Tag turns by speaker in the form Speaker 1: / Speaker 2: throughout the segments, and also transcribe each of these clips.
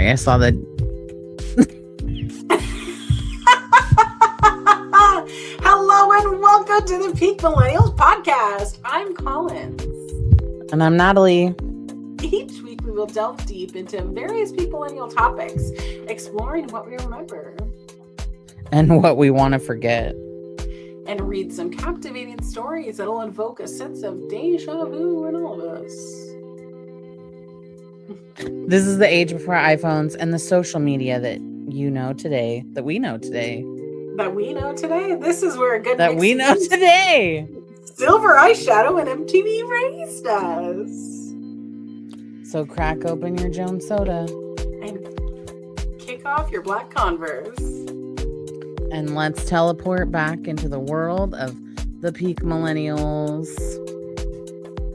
Speaker 1: sorry. I saw that.
Speaker 2: Hello and welcome to the Peak Millennials podcast. I'm Collins.
Speaker 1: And I'm Natalie.
Speaker 2: Each week we will delve deep into various peak millennial topics, exploring what we remember.
Speaker 1: And what we want to forget.
Speaker 2: And read some captivating stories that'll invoke a sense of deja vu in all of us.
Speaker 1: This is the age before iPhones and the social media that we know today.
Speaker 2: That we know today? This is where a good
Speaker 1: That we know today.
Speaker 2: Silver eyeshadow and MTV raised us.
Speaker 1: So crack open your Jones soda.
Speaker 2: And kick off your black Converse.
Speaker 1: And let's teleport back into the world of the Peak Millennials.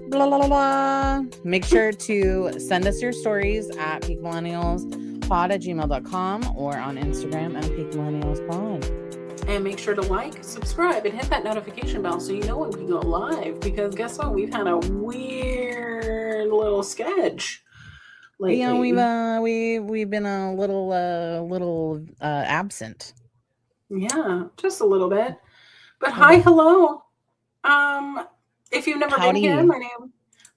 Speaker 1: Blah, blah, blah, blah. Make sure to send us your stories at peakmillennialspod@gmail.com or on Instagram at peakmillennialspod.
Speaker 2: And make sure to like, subscribe, and hit that notification bell so you know when we go live. Because guess what? We've had a weird little sketch lately.
Speaker 1: Yeah, we've been a little absent.
Speaker 2: Yeah, just a little bit. But hi, hello. If you've never been here,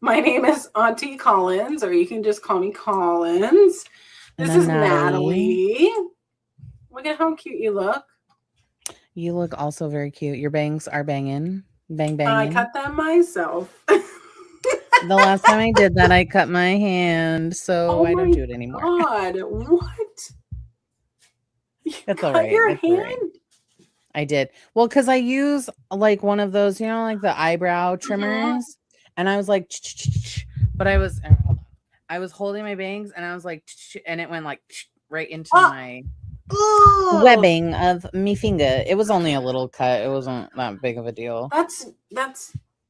Speaker 2: my name is Auntie Collins, or you can just call me Collins. This is Natalie. Look at how cute you look.
Speaker 1: You look also very cute. Your bangs are banging. Bang, bang.
Speaker 2: I cut them myself.
Speaker 1: The last time I did that, I cut my hand, so I don't do it anymore.
Speaker 2: God, what?
Speaker 1: That's all right.
Speaker 2: Your
Speaker 1: hand?
Speaker 2: All right.
Speaker 1: I did. Well, because I use like one of those, like the eyebrow trimmers, and I was like, but I was holding my bangs, and I was like, and it went like right into my webbing of me finger. It was only a little cut. It wasn't that big of a deal.
Speaker 2: That's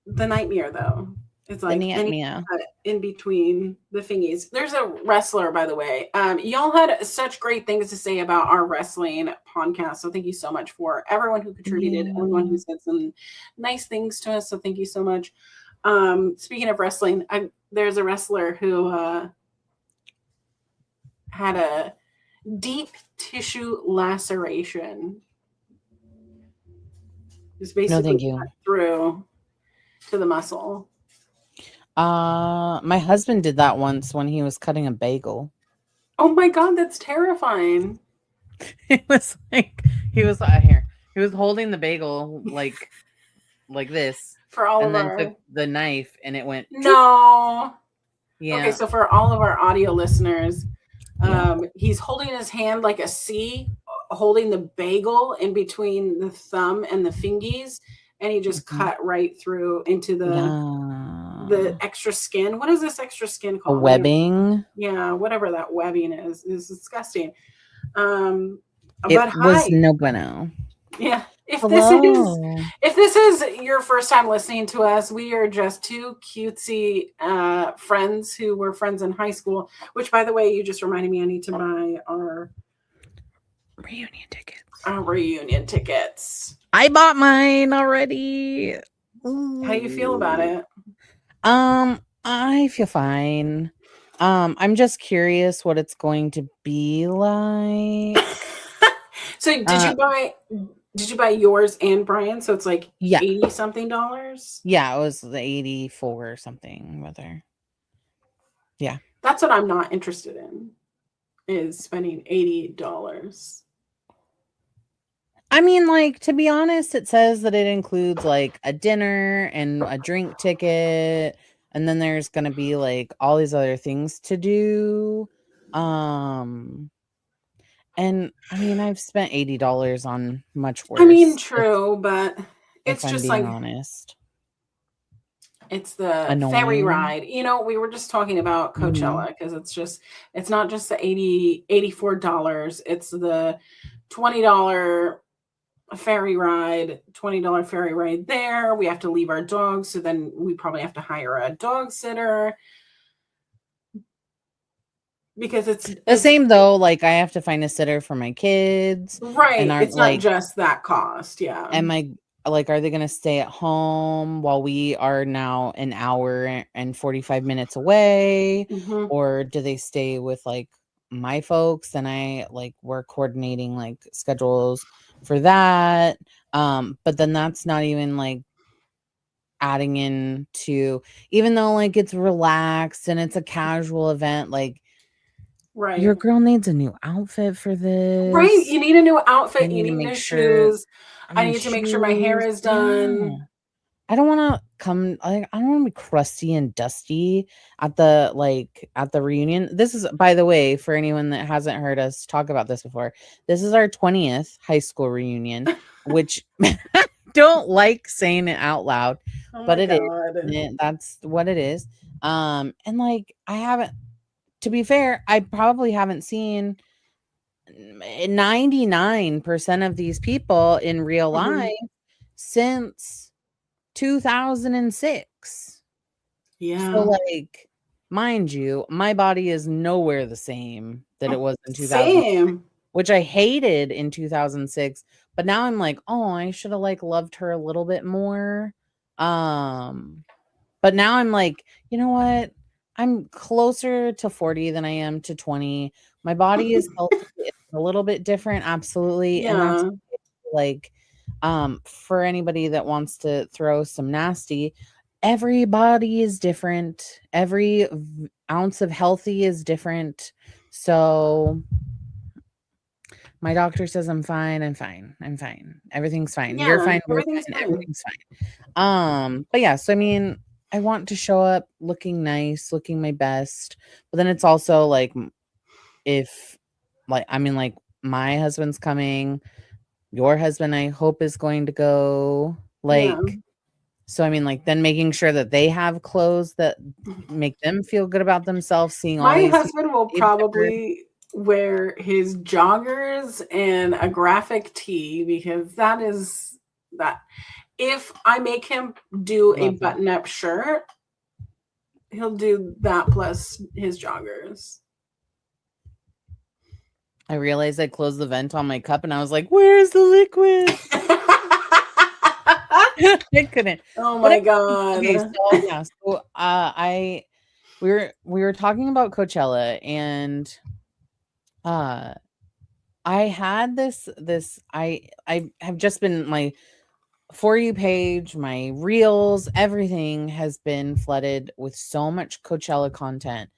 Speaker 2: the nightmare, though. It's like in between the thingies. There's a wrestler, by the way. Y'all had such great things to say about our wrestling podcast. So thank you so much for everyone who contributed, everyone who said some nice things to us. So thank you so much. Speaking of wrestling, there's a wrestler who had a deep tissue laceration. Just basically cut through to the muscle.
Speaker 1: My husband did that once when he was cutting a bagel.
Speaker 2: Oh my God, that's terrifying.
Speaker 1: It was like he was holding the bagel like this
Speaker 2: for all
Speaker 1: and
Speaker 2: of
Speaker 1: then took the knife and it went
Speaker 2: no.
Speaker 1: Yeah.
Speaker 2: Okay, so for all of our audio listeners, he's holding his hand like a C, holding the bagel in between the thumb and the fingies, and he just cut right through into the extra skin. What is this extra skin called?
Speaker 1: A webbing?
Speaker 2: Yeah, whatever that webbing is. It's disgusting.
Speaker 1: Was no bueno.
Speaker 2: Yeah. If this is your first time listening to us, we are just two cutesy friends who were friends in high school, which, by the way, you just reminded me I need to buy our
Speaker 1: reunion tickets. I bought mine already.
Speaker 2: Ooh. How do you feel about it?
Speaker 1: I feel fine. I'm just curious what it's going to be like.
Speaker 2: So did you buy yours and Brian? So it's like $80 something.
Speaker 1: Yeah, it was the 84 or something with her. Yeah.
Speaker 2: That's what I'm not interested in, is spending $80.
Speaker 1: I mean, like, to be honest, it says that it includes like a dinner and a drink ticket, and then there's gonna be like all these other things to do. And I mean, I've spent $80 on much worse.
Speaker 2: I mean, true, but it's just like
Speaker 1: honest.
Speaker 2: It's the ferry ride. We were just talking about Coachella because it's not just the $84. It's the $20 ferry ride, $20 ferry ride there. We have to leave our dogs, so then we probably have to hire a dog sitter. Because it's
Speaker 1: the same though. Like I have to find a sitter for my kids,
Speaker 2: right? It's not just that cost, yeah.
Speaker 1: And are they going to stay at home while we are now an hour and 45 minutes away, or do they stay with like my folks, and I like we're coordinating like schedules for that. But then that's not even like adding in to, even though like it's relaxed and it's a casual event, like your
Speaker 2: Right.
Speaker 1: girl needs a new outfit for
Speaker 2: Right.
Speaker 1: this.
Speaker 2: You need a new
Speaker 1: I
Speaker 2: outfit. You
Speaker 1: need to
Speaker 2: need
Speaker 1: make
Speaker 2: new
Speaker 1: sure
Speaker 2: shoes. I
Speaker 1: my
Speaker 2: need to make sure my hair
Speaker 1: shoes.
Speaker 2: is
Speaker 1: Yeah.
Speaker 2: done.
Speaker 1: I don't wanna come like, I don't wanna be crusty and dusty at the reunion. This is, by the way, for anyone that hasn't heard us talk about this before, this is our 20th high school reunion, which don't like saying it out loud,
Speaker 2: Oh
Speaker 1: but
Speaker 2: my
Speaker 1: it is.
Speaker 2: God.
Speaker 1: That's what it is. And like I haven't, to be fair, I probably haven't seen 99% of these people in real life since 2006. So,
Speaker 2: Yeah.
Speaker 1: like, mind you, my body is nowhere the same that it was in 2000,
Speaker 2: Same.
Speaker 1: which I hated in 2006, but now I'm like, "Oh, I shoulda, like, loved her a little bit more." Um, but now I'm like, "You know what? I'm closer to 40 than I am to 20. My body is healthy, it's a little bit different, absolutely, and that's
Speaker 2: Yeah.
Speaker 1: like, for anybody that wants to throw some nasty, everybody is different. Every ounce of healthy is different. So my doctor says I'm fine. I'm fine. I'm fine. Everything's fine. You're
Speaker 2: Yeah.
Speaker 1: fine. We're
Speaker 2: Everything's
Speaker 1: fine.
Speaker 2: fine.
Speaker 1: Everything's fine. But yeah, so I mean, I want to show up looking nice, looking my best. But then it's also like, if like, I mean, like, my husband's coming, your husband, I hope, is going to go.
Speaker 2: Yeah.
Speaker 1: Like, so I mean, like, then making sure that they have clothes that make them feel good about themselves, seeing all
Speaker 2: My
Speaker 1: these people
Speaker 2: husband will
Speaker 1: together.
Speaker 2: probably wear his joggers and a graphic tee because that is that. If I make him do a
Speaker 1: Love that.
Speaker 2: button-up shirt, he'll do that plus his joggers.
Speaker 1: I realized I closed the vent on my cup and I was like, "Where's the liquid?" I couldn't.
Speaker 2: Oh
Speaker 1: But
Speaker 2: my
Speaker 1: okay,
Speaker 2: God.
Speaker 1: so yeah, so I we were talking about Coachella, and uh I had this I have just been, my For You page, my reels, everything has been flooded with so much Coachella content.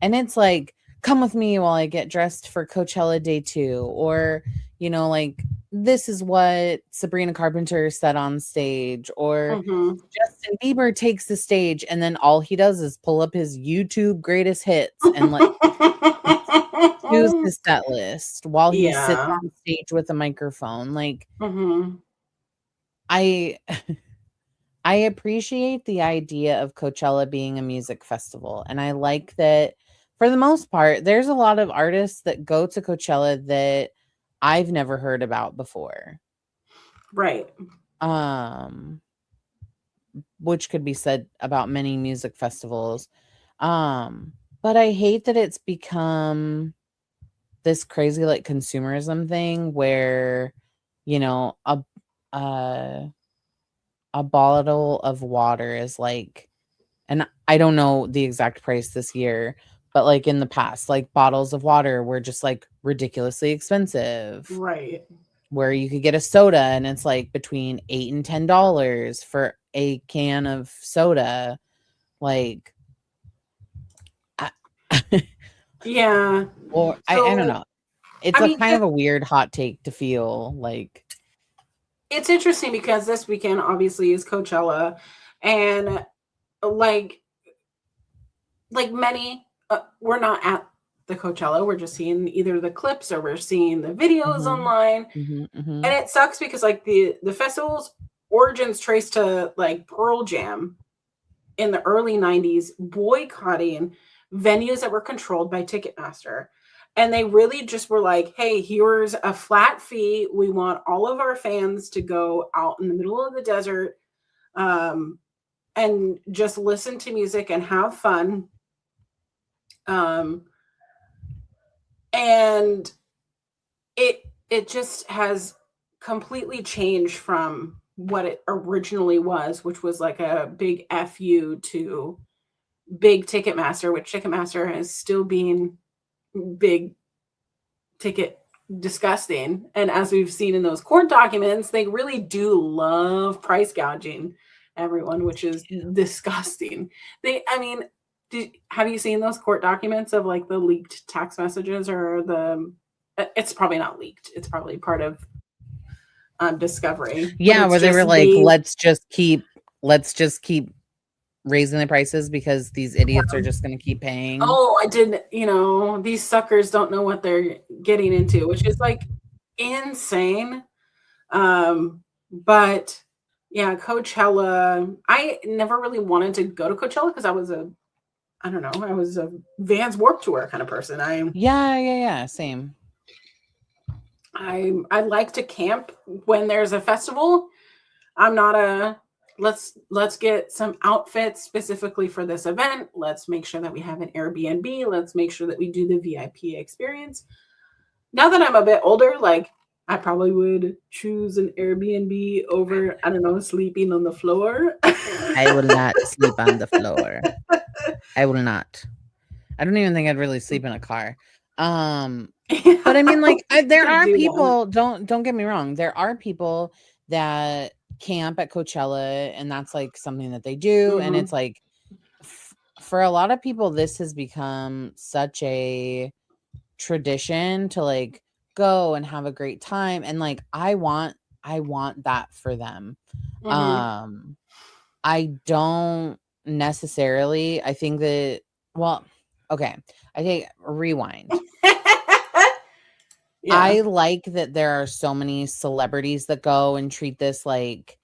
Speaker 1: And it's like, come with me while I get dressed for Coachella day 2, or like, this is what Sabrina Carpenter said on stage, or
Speaker 2: Mhm.
Speaker 1: Justin Bieber takes the stage and then all he does is pull up his YouTube greatest hits and like choose his set list while he sits
Speaker 2: Yeah.
Speaker 1: on stage with a microphone. Like,
Speaker 2: Mhm.
Speaker 1: I I appreciate the idea of Coachella being a music festival, and I like that for the most part, there's a lot of artists that go to Coachella that I've never heard about before.
Speaker 2: Right.
Speaker 1: Um, which could be said about many music festivals. But I hate that it's become this crazy like consumerism thing where, you know, a a bottle of water is like, and I don't know the exact price this year, but like in the past, like bottles of water were just like ridiculously expensive.
Speaker 2: Right.
Speaker 1: Where you could get a soda and it's like between $8 and $10 for a can of soda. Like, I,
Speaker 2: Yeah.
Speaker 1: or I don't
Speaker 2: So,
Speaker 1: know. It's
Speaker 2: I
Speaker 1: a
Speaker 2: mean,
Speaker 1: kind of a weird hot take to feel like.
Speaker 2: it's interesting because this weekend obviously is Coachella, and like many, we're not at the Coachella. We're just seeing either the clips or we're seeing the videos
Speaker 1: Mhm,
Speaker 2: online,
Speaker 1: mhm,
Speaker 2: and
Speaker 1: mhm,
Speaker 2: it sucks because like the festival's origins trace to like Pearl Jam in the early 90s boycotting venues that were controlled by Ticketmaster. And they really just were like, hey, here's a flat fee. We want all of our fans to go out in the middle of the desert, um, and just listen to music and have fun. Um, and it just has completely changed from what it originally was, which was like a big fu to big Ticketmaster, which Ticketmaster is still being big ticket disgusting. And as we've seen in those court documents, they really do love price gouging everyone, which is disgusting. I mean, have you seen those court documents of like the leaked text messages or it's probably not leaked. It's probably part of discovery.
Speaker 1: Yeah, where they were like, let's just keep raising the prices because these idiots are just going to keep paying.
Speaker 2: Oh, I didn't, these suckers don't know what they're getting into, which is like insane. But yeah, Coachella, I never really wanted to go to Coachella because I was a Vans Warped Tour kind of person.
Speaker 1: Yeah, same.
Speaker 2: I like to camp when there's a festival. I'm not a let's get some outfits specifically for this event. Let's make sure that we have an Airbnb. Let's make sure that we do the VIP experience. Now that I'm a bit older, like I probably would choose an Airbnb over, I don't know, sleeping on the floor.
Speaker 1: I will not sleep on the floor. I will not. I don't even think I'd really sleep in a car. But I mean, like, there are people, don't get me wrong. There are people that camp at Coachella and that's like something that they do. Mm-hmm. And it's like, for a lot of people, this has become such a tradition to like go and have a great time. And like, I want that for them. Mm-hmm. I don't necessarily, I think that, well, okay, I take rewind. Yeah. I like that there are so many celebrities that go and treat this like,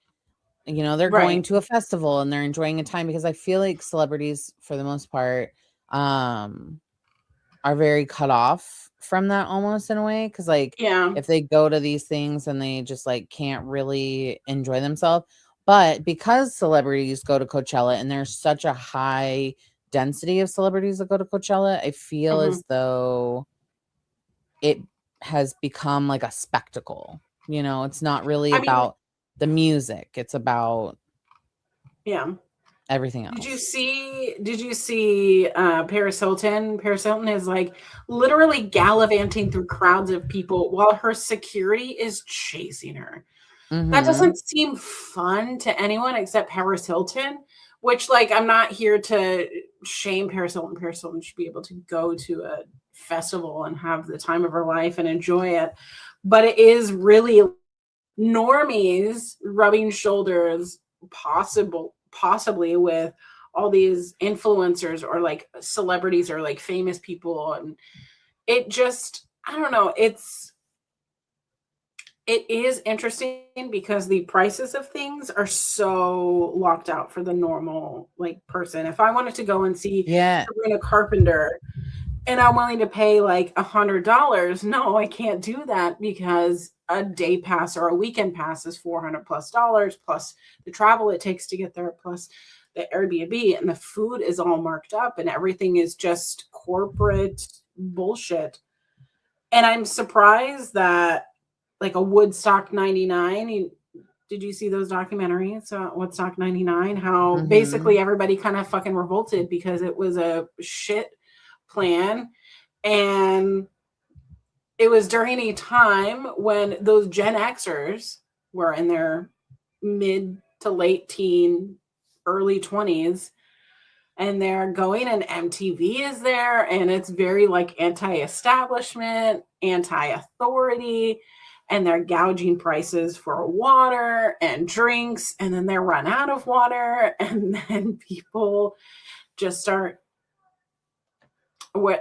Speaker 1: they're going to a festival and they're enjoying a time, because I feel like celebrities, for the most part, are very cut off from that almost in a way. Cause like, if they go to these things and they just like can't really enjoy themselves, but because celebrities go to Coachella and there's such a high density of celebrities that go to Coachella, I feel as though it has become like a spectacle. It's not really about the music. It's about everything else.
Speaker 2: Did you see Paris Hilton? Paris Hilton is like literally gallivanting through crowds of people while her security is chasing her. Mm-hmm. That doesn't seem fun to anyone except Paris Hilton, which, like, I'm not here to shame Paris Hilton. Paris Hilton should be able to go to a festival and have the time of her life and enjoy it. But it is really normies rubbing shoulders, possibly with all these influencers or like celebrities or like famous people. And it just, I don't know. It is interesting because the prices of things are so locked out for the normal like person. If I wanted to go and see Sabrina Carpenter and I'm willing to pay like $100, no, I can't do that because a day pass or a weekend pass is $400+ plus the travel it takes to get there, plus the Airbnb, and the food is all marked up and everything is just corporate bullshit. And I'm surprised that like a Woodstock 99. Did you see those documentaries? Woodstock 99, how basically everybody kind of fucking revolted because it was a shit plan. And it was during a time when those Gen Xers were in their mid to late teen, early 20s. And they're going and MTV is there. And it's very like anti-establishment, anti-authority. And they're gouging prices for water and drinks, and then they run out of water, and then people just start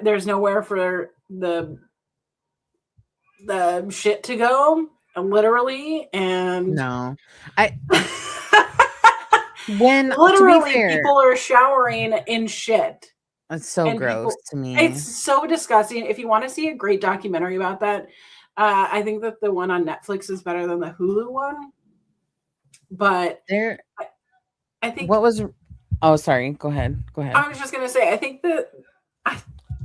Speaker 2: there's nowhere for the shit to go, literally. And
Speaker 1: no, when
Speaker 2: literally to be fair, people are showering in shit.
Speaker 1: It's so gross to me.
Speaker 2: It's so disgusting. If you want to see a great documentary about that, I think that the one on Netflix is better than the Hulu one. But I think
Speaker 1: what was? Oh, sorry. Go ahead.
Speaker 2: I was just gonna say, I think that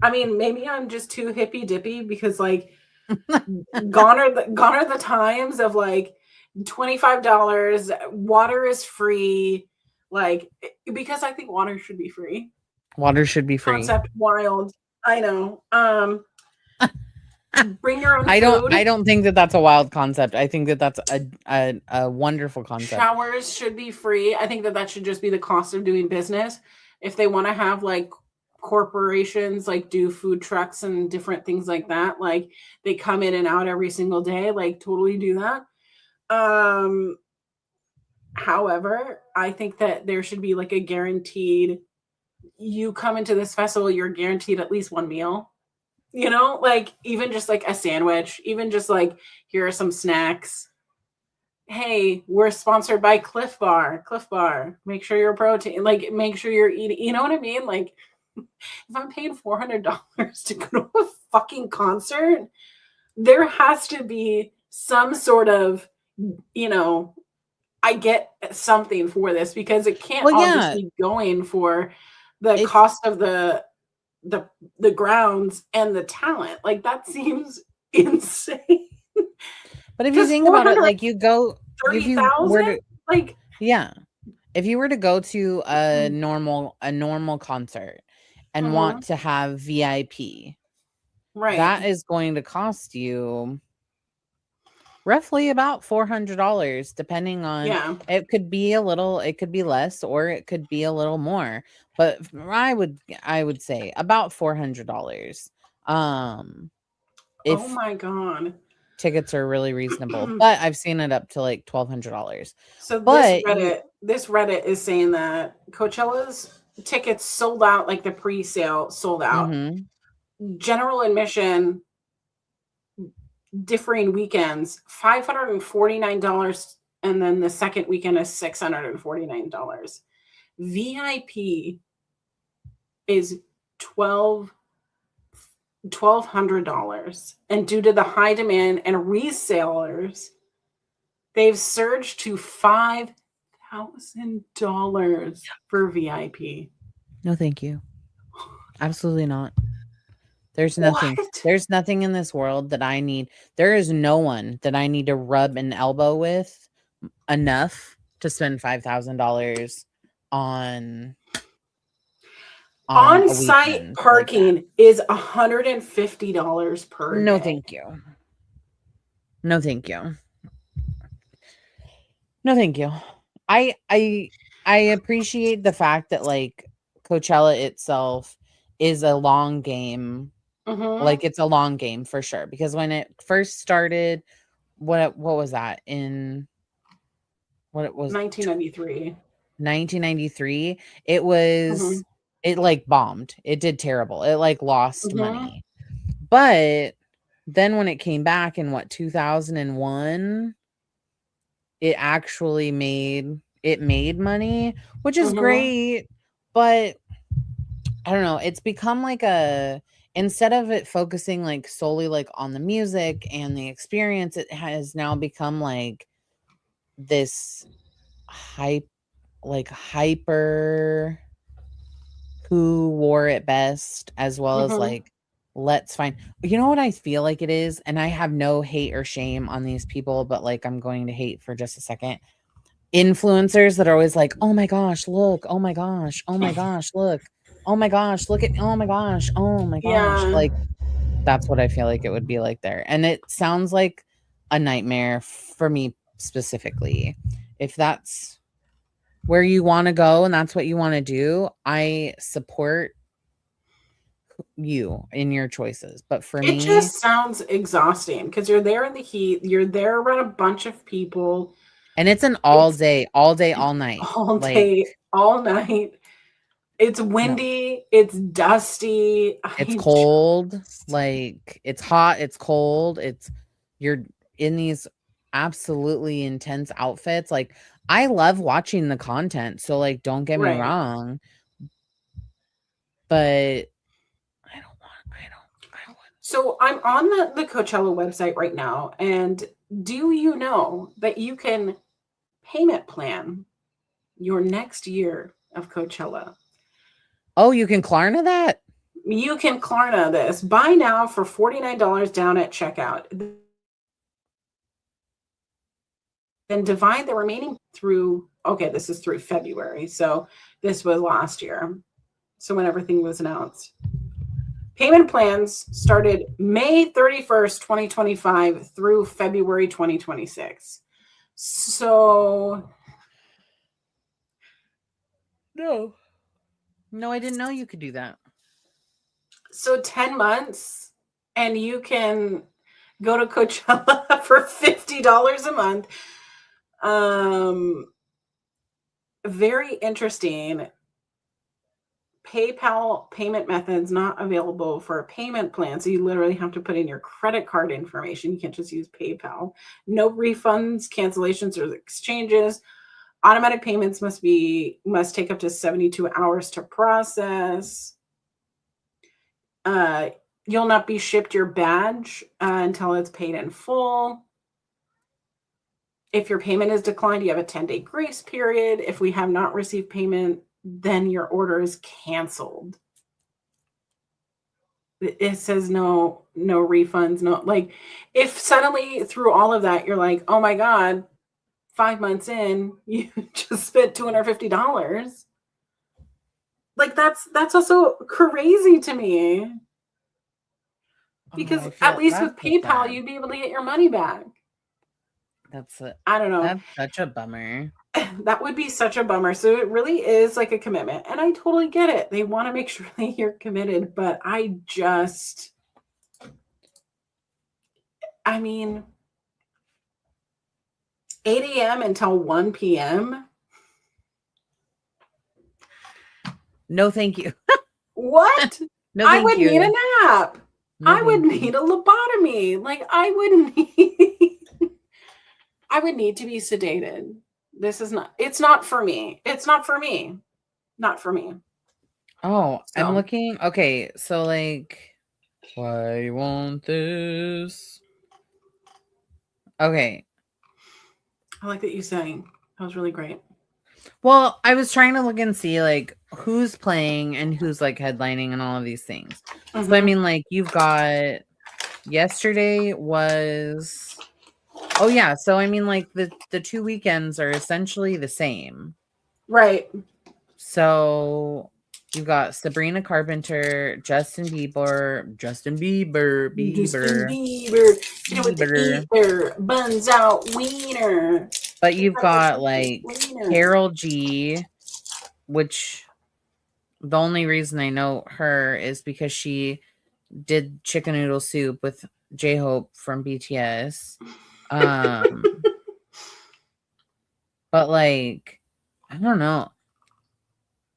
Speaker 2: I mean, maybe I'm just too hippy dippy because like gone are the times of like $25, water is free, like, because I think water should be free.
Speaker 1: Water should be free.
Speaker 2: Concept wild. I know. Bring your own food.
Speaker 1: I don't think that that's a wild concept. I think that that's a wonderful concept.
Speaker 2: Showers should be free. I think that that should just be the cost of doing business. If they want to have like corporations like do food trucks and different things like that, like they come in and out every single day, like totally do that. However, I think that there should be like a guaranteed, you come into this festival, you're guaranteed at least one meal. You know, like even just like a sandwich, even just like here are some snacks. Hey, we're sponsored by Cliff Bar. Cliff Bar. Make sure you're protein. Like make sure you're eating. You know what I mean? Like if I'm paying $400 to go to a fucking concert, there has to be some sort of, you know, I get something for this because it can't all just be going for the cost of the grounds and the talent. Like that seems insane.
Speaker 1: But if you think about it, like you go
Speaker 2: 30,000, like
Speaker 1: yeah, if you were to go to a normal concert and want to have VIP,
Speaker 2: right,
Speaker 1: that is going to cost you roughly about $400, depending on it could be a little, it could be less, or it could be a little more. But I would say about $400. If
Speaker 2: oh my god,
Speaker 1: tickets are really reasonable, but I've seen it up to like $1,200.
Speaker 2: So
Speaker 1: but
Speaker 2: this Reddit is saying that Coachella's tickets sold out, like the pre-sale sold out. General admission, differing weekends, $549, and then the second weekend is $649. VIP is $1,200, and due to the high demand and resellers, they've surged to $5,000 for VIP.
Speaker 1: No, thank you. Absolutely not. There's nothing. There's nothing in this world that I need. There is no one that I need to rub an elbow with enough to spend $5,000 on
Speaker 2: on-site parking is $150 per
Speaker 1: no
Speaker 2: day.
Speaker 1: Thank you. No thank you. No thank you. I appreciate the fact that like Coachella itself is a long game. Like it's a long game for sure, because when it first started, what was that in what it was 1993, it was it like bombed. It did terrible. It like lost money. But then when it came back in 2001, it actually made money, which is great. But I don't know, it's become like instead of it focusing like solely like on the music and the experience, it has now become like this hyper who wore it best, as well as like let's find, you know what I feel like it is, and I have no hate or shame on these people, but like I'm going to hate for just a second. Influencers that are always like, oh my gosh, look, oh my gosh, oh my gosh, look, oh my gosh, look at, oh my gosh, oh my gosh. Like that's what I feel like it would be like there. And it sounds like a nightmare for me specifically. If that's where you want to go and that's what you want to do, I support you in your choices. But for me,
Speaker 2: it just sounds exhausting because you're there in the heat, you're there around a bunch of people,
Speaker 1: and it's an all day, all night,
Speaker 2: all day, all night. It's windy, it's dusty,
Speaker 1: it's cold, like it's hot, it's cold, you're in these absolutely intense outfits. Like I love watching the content, so like don't get me wrong, but I don't.
Speaker 2: So I'm on the Coachella website right now, and do you know that you can payment plan your next year of Coachella?
Speaker 1: Oh, you can Klarna that?
Speaker 2: You can Klarna this. Buy now for $49 down at checkout. Then divide the remaining through, okay, this is through February. So this was last year. So when everything was announced. Payment plans started May 31st, 2025 through February 2026. So
Speaker 1: No. No, I didn't know you could do that.
Speaker 2: So 10 months and you can go to Coachella for $50 a month. Very interesting. PayPal payment methods not available for a payment plan. So you literally have to put in your credit card information. You can't just use PayPal. No refunds, cancellations, or exchanges. Automatic payments must take up to 72 hours to process. You'll not be shipped your badge until it's paid in full. If your payment is declined, you have a 10-day grace period. If we have not received payment, then your order is canceled. It says no refunds, no, like, if suddenly through all of that, you're like, oh my God, 5 months in, you just spent $250. Like, that's also crazy to me. Because at least with PayPal, you'd be able to get your money back.
Speaker 1: I
Speaker 2: don't know.
Speaker 1: That's such a bummer.
Speaker 2: That would be such a bummer. So it really is like a commitment. And I totally get it. They want to make sure that you're committed. But I mean, 8 a.m. until 1 p.m.
Speaker 1: No, thank you.
Speaker 2: What?
Speaker 1: No, thank
Speaker 2: I would
Speaker 1: you.
Speaker 2: need a nap.
Speaker 1: No,
Speaker 2: I would need a lobotomy. Like, I would need to be sedated. It's not for me. It's not for me. Not for me.
Speaker 1: Oh, so. I'm looking. Okay, so like, why you want this? Okay.
Speaker 2: I like that you sang. That was really great.
Speaker 1: Well, I was trying to look and see like who's playing and who's like headlining and all of these things. Mm-hmm. So I mean, like, you've got yesterday was, oh yeah, so I mean, like, the 2 weekends are essentially the same,
Speaker 2: right?
Speaker 1: So you've got Sabrina Carpenter, Justin Bieber,
Speaker 2: buns out wiener.
Speaker 1: But you've got like Carol G, which the only reason I know her is because she did Chicken Noodle Soup with J-Hope from BTS. But like, I don't know.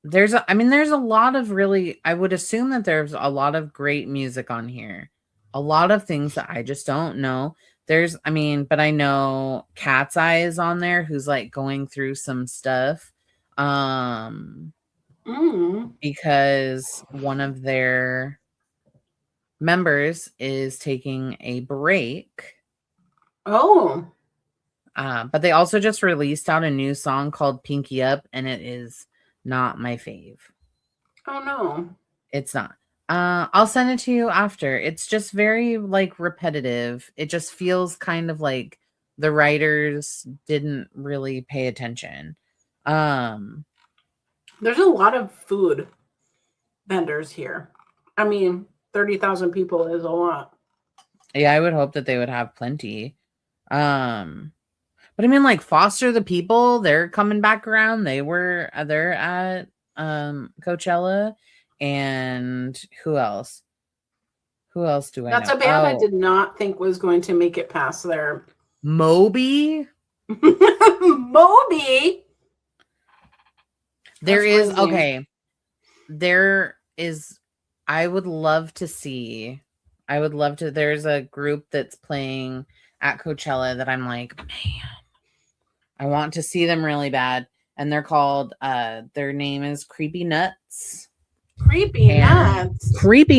Speaker 1: There's a lot of really, I would assume that there's a lot of great music on here. A lot of things that I just don't know. But I know Cat's Eye is on there, who's like going through some stuff. Because one of their members is taking a break.
Speaker 2: Oh.
Speaker 1: But they also just released out a new song called Pinky Up, and it is not my fave.
Speaker 2: Oh no.
Speaker 1: It's not. I'll send it to you after. It's just very like repetitive. It just feels kind of like the writers didn't really pay attention.
Speaker 2: There's a lot of food vendors here. 30,000 people is a lot.
Speaker 1: Yeah, I would hope that they would have plenty. But like Foster the People, they're coming back around. They're at Coachella. And who else? Who else do I know?
Speaker 2: That's a band I did not think was going to make it past there.
Speaker 1: Moby?
Speaker 2: Moby?
Speaker 1: There is, okay. There is, I would love to, there's a group that's playing at Coachella that I'm like, man, I want to see them really bad. And they're called, their name is Creepy Nuts.
Speaker 2: Creepy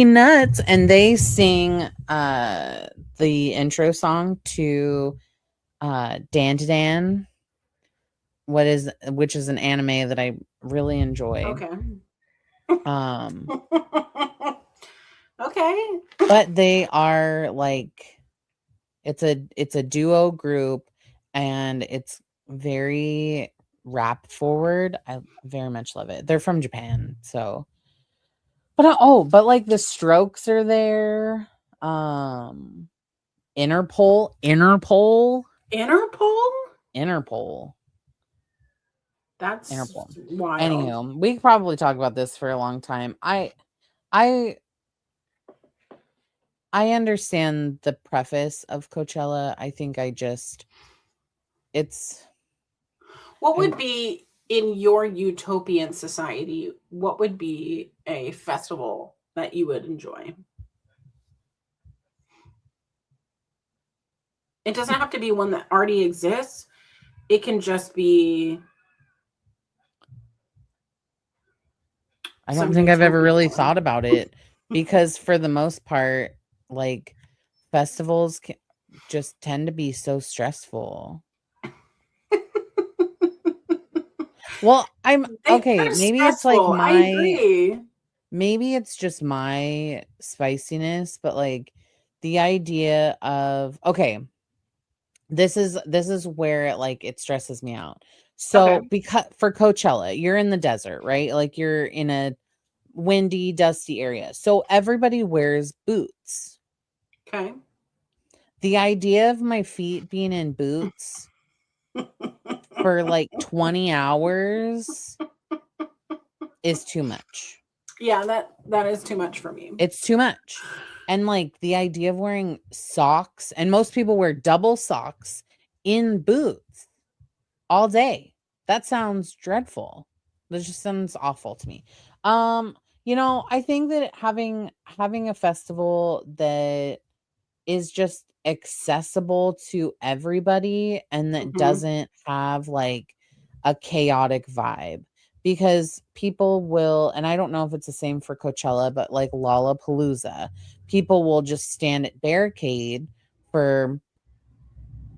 Speaker 1: Nuts. And they sing the intro song to Dan to Dan, which is an anime that I really enjoy.
Speaker 2: Okay. Okay.
Speaker 1: But they are like, it's a duo group, and it's very rap forward. I very much love it. They're from Japan, so But like the Strokes are there. Interpol.
Speaker 2: Interpol? That's
Speaker 1: Interpol.
Speaker 2: wild.
Speaker 1: Anywho, we could probably talk about this for a long time. I understand the preface of Coachella. I think
Speaker 2: what would be in your utopian society, what would be a festival that you would enjoy? It doesn't have to be one that already exists. It can just be.
Speaker 1: I don't think I've ever really thought about it because for the most part, like festivals just tend to be so stressful. Well, okay. Maybe it's like maybe it's just my spiciness, but like the idea of, okay, this is where it stresses me out. So because for Coachella, you're in the desert, right? Like you're in a windy, dusty area. So everybody wears boots.
Speaker 2: Okay.
Speaker 1: The idea of my feet being in boots for like 20 hours is too much.
Speaker 2: Yeah, that is too much for me.
Speaker 1: It's too much. And like the idea of wearing socks, and most people wear double socks in boots all day. That sounds dreadful. That just sounds awful to me. I think that having a festival that is just accessible to everybody and that doesn't have like a chaotic vibe, because people will, and I don't know if it's the same for Coachella, but like Lollapalooza, people will just stand at barricade for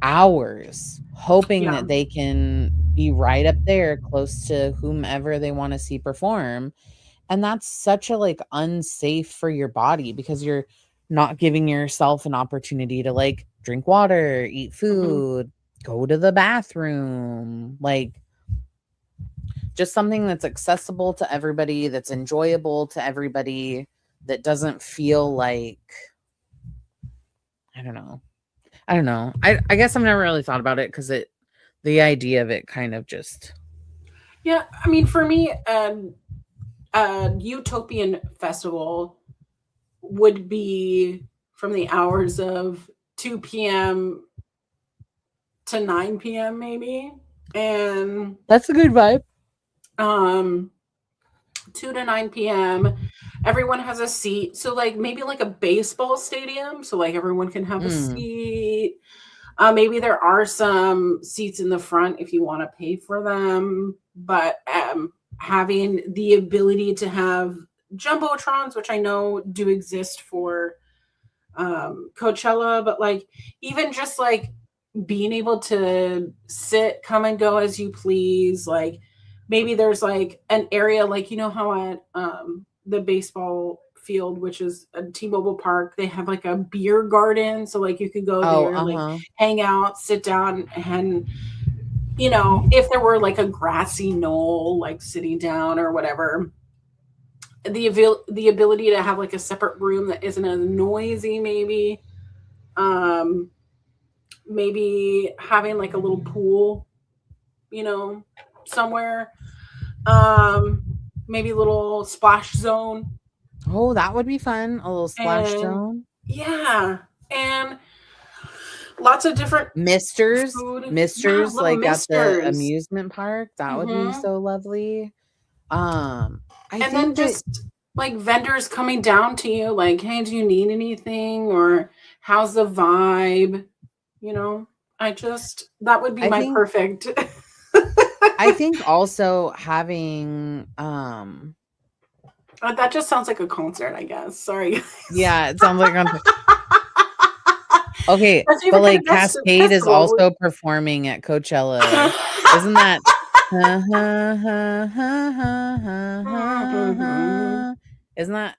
Speaker 1: hours hoping that they can be right up there close to whomever they want to see perform. And that's such a like unsafe for your body because you're not giving yourself an opportunity to like drink water, eat food, go to the bathroom, like just something that's accessible to everybody, that's enjoyable to everybody, that doesn't feel like, I don't know. I guess I've never really thought about it because the idea of it kind of just.
Speaker 2: Yeah, I mean, for me, a utopian festival would be from the hours of 2 p.m. to 9 p.m. maybe. And
Speaker 1: that's a good vibe.
Speaker 2: 2 to 9 p.m. Everyone has a seat. So like maybe like a baseball stadium. So like everyone can have a seat. Maybe there are some seats in the front if you want to pay for them. But having the ability to have jumbotrons, which I know do exist for Coachella, but like even just like being able to sit, come and go as you please. Like maybe there's like an area like how at the baseball field, which is a T-Mobile Park, they have like a beer garden, so like you could go there, like hang out, sit down, and if there were like a grassy knoll, like sitting down or whatever, the ability to have like a separate room that isn't as noisy, maybe maybe having like a little pool, somewhere, maybe a little splash zone.
Speaker 1: Oh, that would be fun. A little splash zone.
Speaker 2: Yeah. And lots of different
Speaker 1: misters,
Speaker 2: food.
Speaker 1: Like at the amusement park. That would be so lovely. I think
Speaker 2: just like vendors coming down to you like, hey, do you need anything, or how's the vibe? That would be my perfect.
Speaker 1: I think also having
Speaker 2: that just sounds like a concert, I guess. Sorry.
Speaker 1: Yeah, it sounds like a concert. Okay, but like Cascade is also performing at Coachella. Isn't that isn't that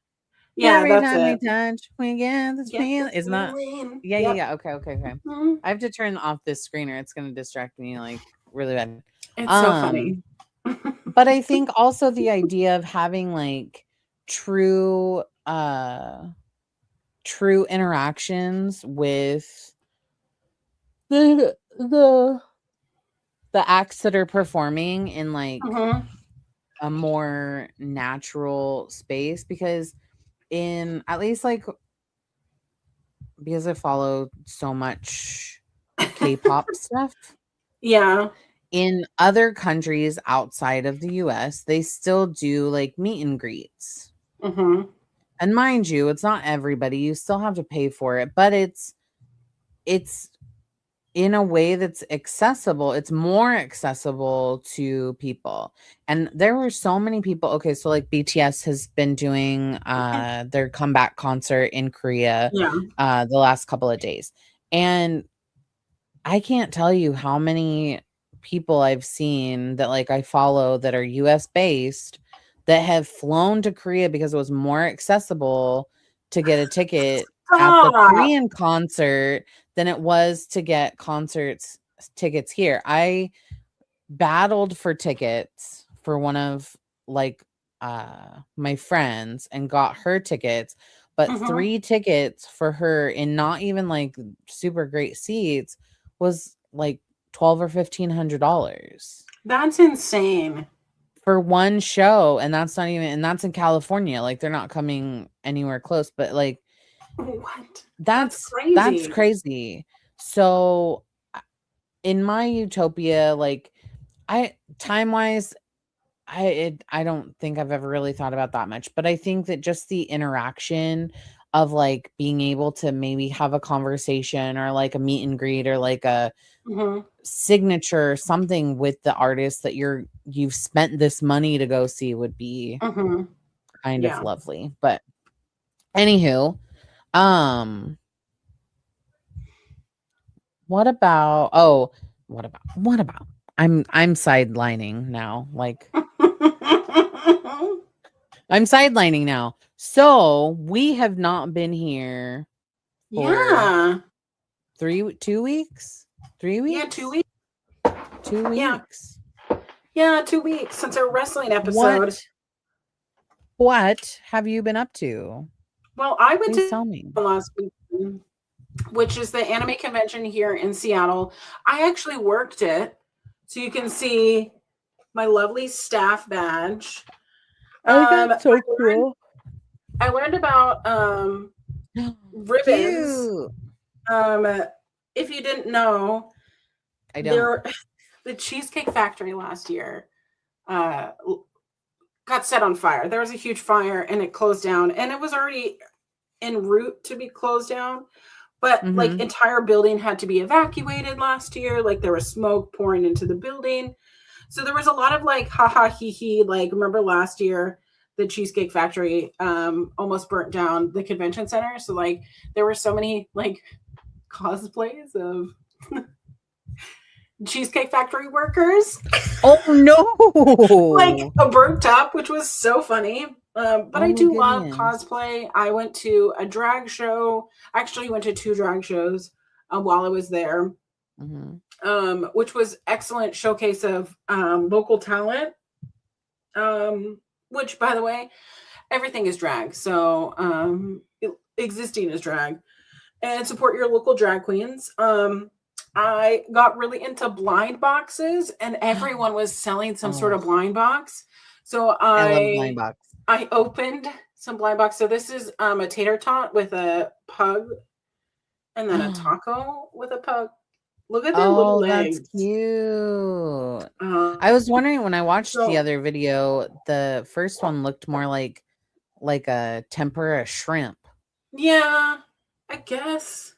Speaker 1: every time we touch we get this feeling? Isn't that yeah. Okay. I have to turn off this screener. It's gonna distract me like really bad.
Speaker 2: It's so funny.
Speaker 1: But I think also the idea of having like true true interactions with the acts that are performing in like
Speaker 2: Mhm.
Speaker 1: a more natural space, because in at least like because I follow so much K-pop stuff,
Speaker 2: Yeah.
Speaker 1: in other countries outside of the US, they still do like meet and greets.
Speaker 2: Mhm.
Speaker 1: And mind you, it's not everybody. You still have to pay for it, but it's in a way that's accessible. It's more accessible to people. And there were so many people. Okay, so like BTS has been doing their comeback concert in Korea
Speaker 2: Yeah.
Speaker 1: the last couple of days. And I can't tell you how many people I've seen that like I follow that are US based that have flown to Korea because it was more accessible to get a ticket at the
Speaker 2: Stop.
Speaker 1: Korean concert than it was to get concerts tickets here. I battled for tickets for one of like my friends and got her tickets, but
Speaker 2: Mhm.
Speaker 1: 3 tickets for her in not even like super great seats was like 12 or $1,500
Speaker 2: That's insane.
Speaker 1: for one show, and that's not even, and that's in California. Like they're not coming anywhere close, but like
Speaker 2: What? That's
Speaker 1: that's
Speaker 2: crazy.
Speaker 1: crazy. So in my utopia, like I time wise, I don't think I've ever really thought about that much, but I think that just the interaction of like being able to maybe have a conversation or like a meet and greet or like a
Speaker 2: Mhm.
Speaker 1: signature or something with the artist that you've spent this money to go see would be
Speaker 2: Mhm.
Speaker 1: kind of
Speaker 2: Yeah.
Speaker 1: lovely. But anywho, um what about what about I'm sidelining now. Like I'm sidelining now. So we have not been here for
Speaker 2: Yeah.
Speaker 1: 2 weeks? 3
Speaker 2: Yeah, 2
Speaker 1: weeks?
Speaker 2: weeks.
Speaker 1: 2
Speaker 2: Yeah.
Speaker 1: weeks.
Speaker 2: Yeah, 2 weeks since our wrestling episode.
Speaker 1: What what have you been up to?
Speaker 2: Well, I went
Speaker 1: Please
Speaker 2: to
Speaker 1: tell me.
Speaker 2: last weekend, which is the anime convention here in Seattle. I actually worked it, so you can see my lovely staff badge.
Speaker 1: Oh,
Speaker 2: Um,
Speaker 1: that's so cool.
Speaker 2: I learned about ribbons.
Speaker 1: Cute.
Speaker 2: Um, if you didn't know,
Speaker 1: I don't.
Speaker 2: there the Cheesecake Factory last year uh, got set on fire. There was a huge fire and it closed down, and it was already en route to be closed down. But like
Speaker 1: Mhm.
Speaker 2: entire building had to be evacuated last year. Like there was smoke pouring into the building. So there was a lot of like haha he he. Like remember last year the Cheesecake Factory almost burnt down the convention center. So like there were so many like cosplays of Cheesecake Factory workers,
Speaker 1: Oh,
Speaker 2: like
Speaker 1: no.
Speaker 2: a burnt up, which was so funny. But
Speaker 1: Oh
Speaker 2: I
Speaker 1: my
Speaker 2: do love
Speaker 1: goodness.
Speaker 2: cosplay. I went to a drag show. Actually, went to 2 drag shows while I was there,
Speaker 1: Mhm.
Speaker 2: which was excellent showcase of local talent. Which, by the way, everything is drag. So existing is drag, and support your local drag queens. I got really into blind boxes, and everyone was selling some sort
Speaker 1: Oh,
Speaker 2: of blind box. So
Speaker 1: I love blind box.
Speaker 2: I opened some blind box. So this is a tater tot with a pug, and then a taco with a pug. Look at their little
Speaker 1: Oh, that's
Speaker 2: legs.
Speaker 1: cute.
Speaker 2: Uh,
Speaker 1: I was wondering when I watched the
Speaker 2: so
Speaker 1: other video, the first one looked more like a tempura shrimp.
Speaker 2: yeah, I guess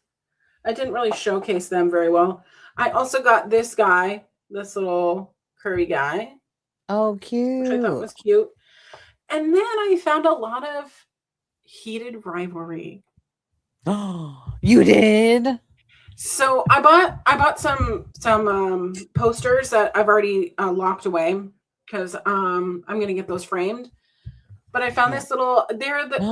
Speaker 2: I didn't really showcase them very well. I also got this guy, this little curvy guy,
Speaker 1: Oh,
Speaker 2: which I thought
Speaker 1: cute.
Speaker 2: was cute. And then I found a lot of heated rivalry.
Speaker 1: Oh, you did?
Speaker 2: So I bought some posters that I've already locked away because I'm gonna get those framed. But I found
Speaker 1: Yeah.
Speaker 2: this little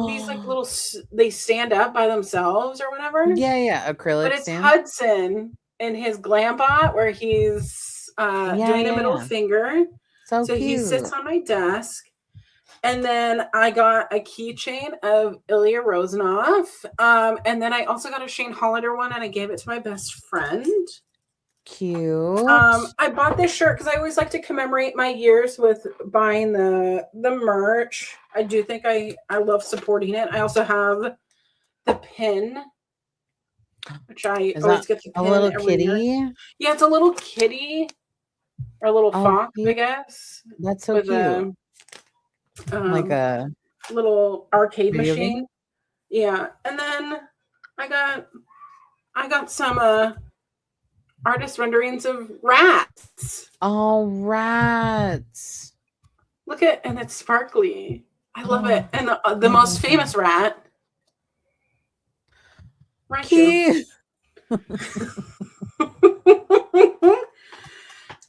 Speaker 2: these like little they stand up by themselves or whatever.
Speaker 1: Yeah, yeah,
Speaker 2: But
Speaker 1: acrylic
Speaker 2: it's
Speaker 1: stand.
Speaker 2: Hudson in his glam bot where he's
Speaker 1: Yeah,
Speaker 2: doing a
Speaker 1: yeah,
Speaker 2: middle
Speaker 1: yeah.
Speaker 2: finger.
Speaker 1: So
Speaker 2: So he sits
Speaker 1: cute.
Speaker 2: on my desk, And then I got a keychain of Ilya Rozanov. And then I also got a Shane Hollander one, and I gave it to my best friend.
Speaker 1: Cute.
Speaker 2: I bought this shirt because I always like to commemorate my years with buying the merch. I do think I love supporting it. I also have the pin, which I always get the pin
Speaker 1: a little
Speaker 2: every
Speaker 1: kitty?
Speaker 2: year. Yeah, it's a little kitty or a little fox, I guess.
Speaker 1: That's so cute. Like a
Speaker 2: little arcade
Speaker 1: video
Speaker 2: machine.
Speaker 1: game?
Speaker 2: Yeah, and then I got some artist renderings of rats.
Speaker 1: Oh, rats!
Speaker 2: Look at, and it's sparkly. I love it. And the most famous rat.
Speaker 1: Cute.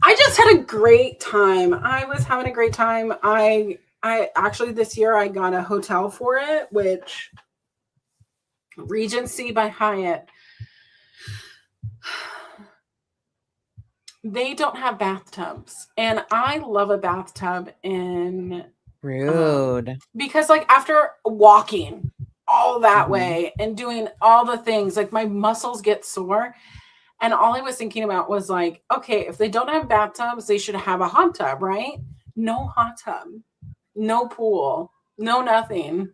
Speaker 2: I just had a great time. I was having a great time. I actually this year I got a hotel for it, which Regency by Hyatt. They don't have bathtubs, and I love a bathtub in
Speaker 1: Rude.
Speaker 2: because like after walking all that way and doing all the things, like my muscles get sore. And all I was thinking about was like, okay, if they don't have bathtubs, they should have a hot tub, right? No hot tub, no pool, no nothing.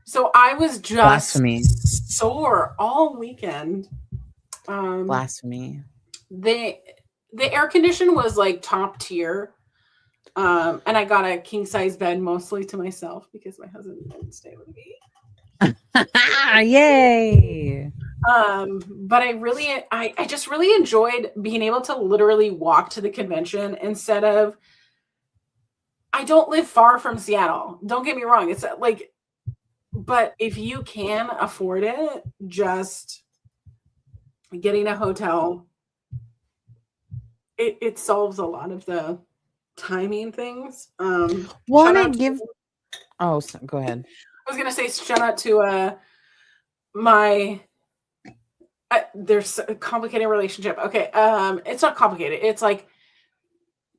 Speaker 2: So I was just sore all weekend.
Speaker 1: Blasphemy.
Speaker 2: The air condition was like top tier. And I got a king size bed mostly to myself because my husband didn't stay with me.
Speaker 1: Yay.
Speaker 2: But I just really enjoyed being able to literally walk to the convention instead of, I don't live far from Seattle. Don't get me wrong. It's like, but if you can afford it, just getting a hotel, it solves a lot of the timing things.
Speaker 1: Go ahead.
Speaker 2: I was gonna say shout out to my there's a complicated relationship. Okay, it's not complicated. It's like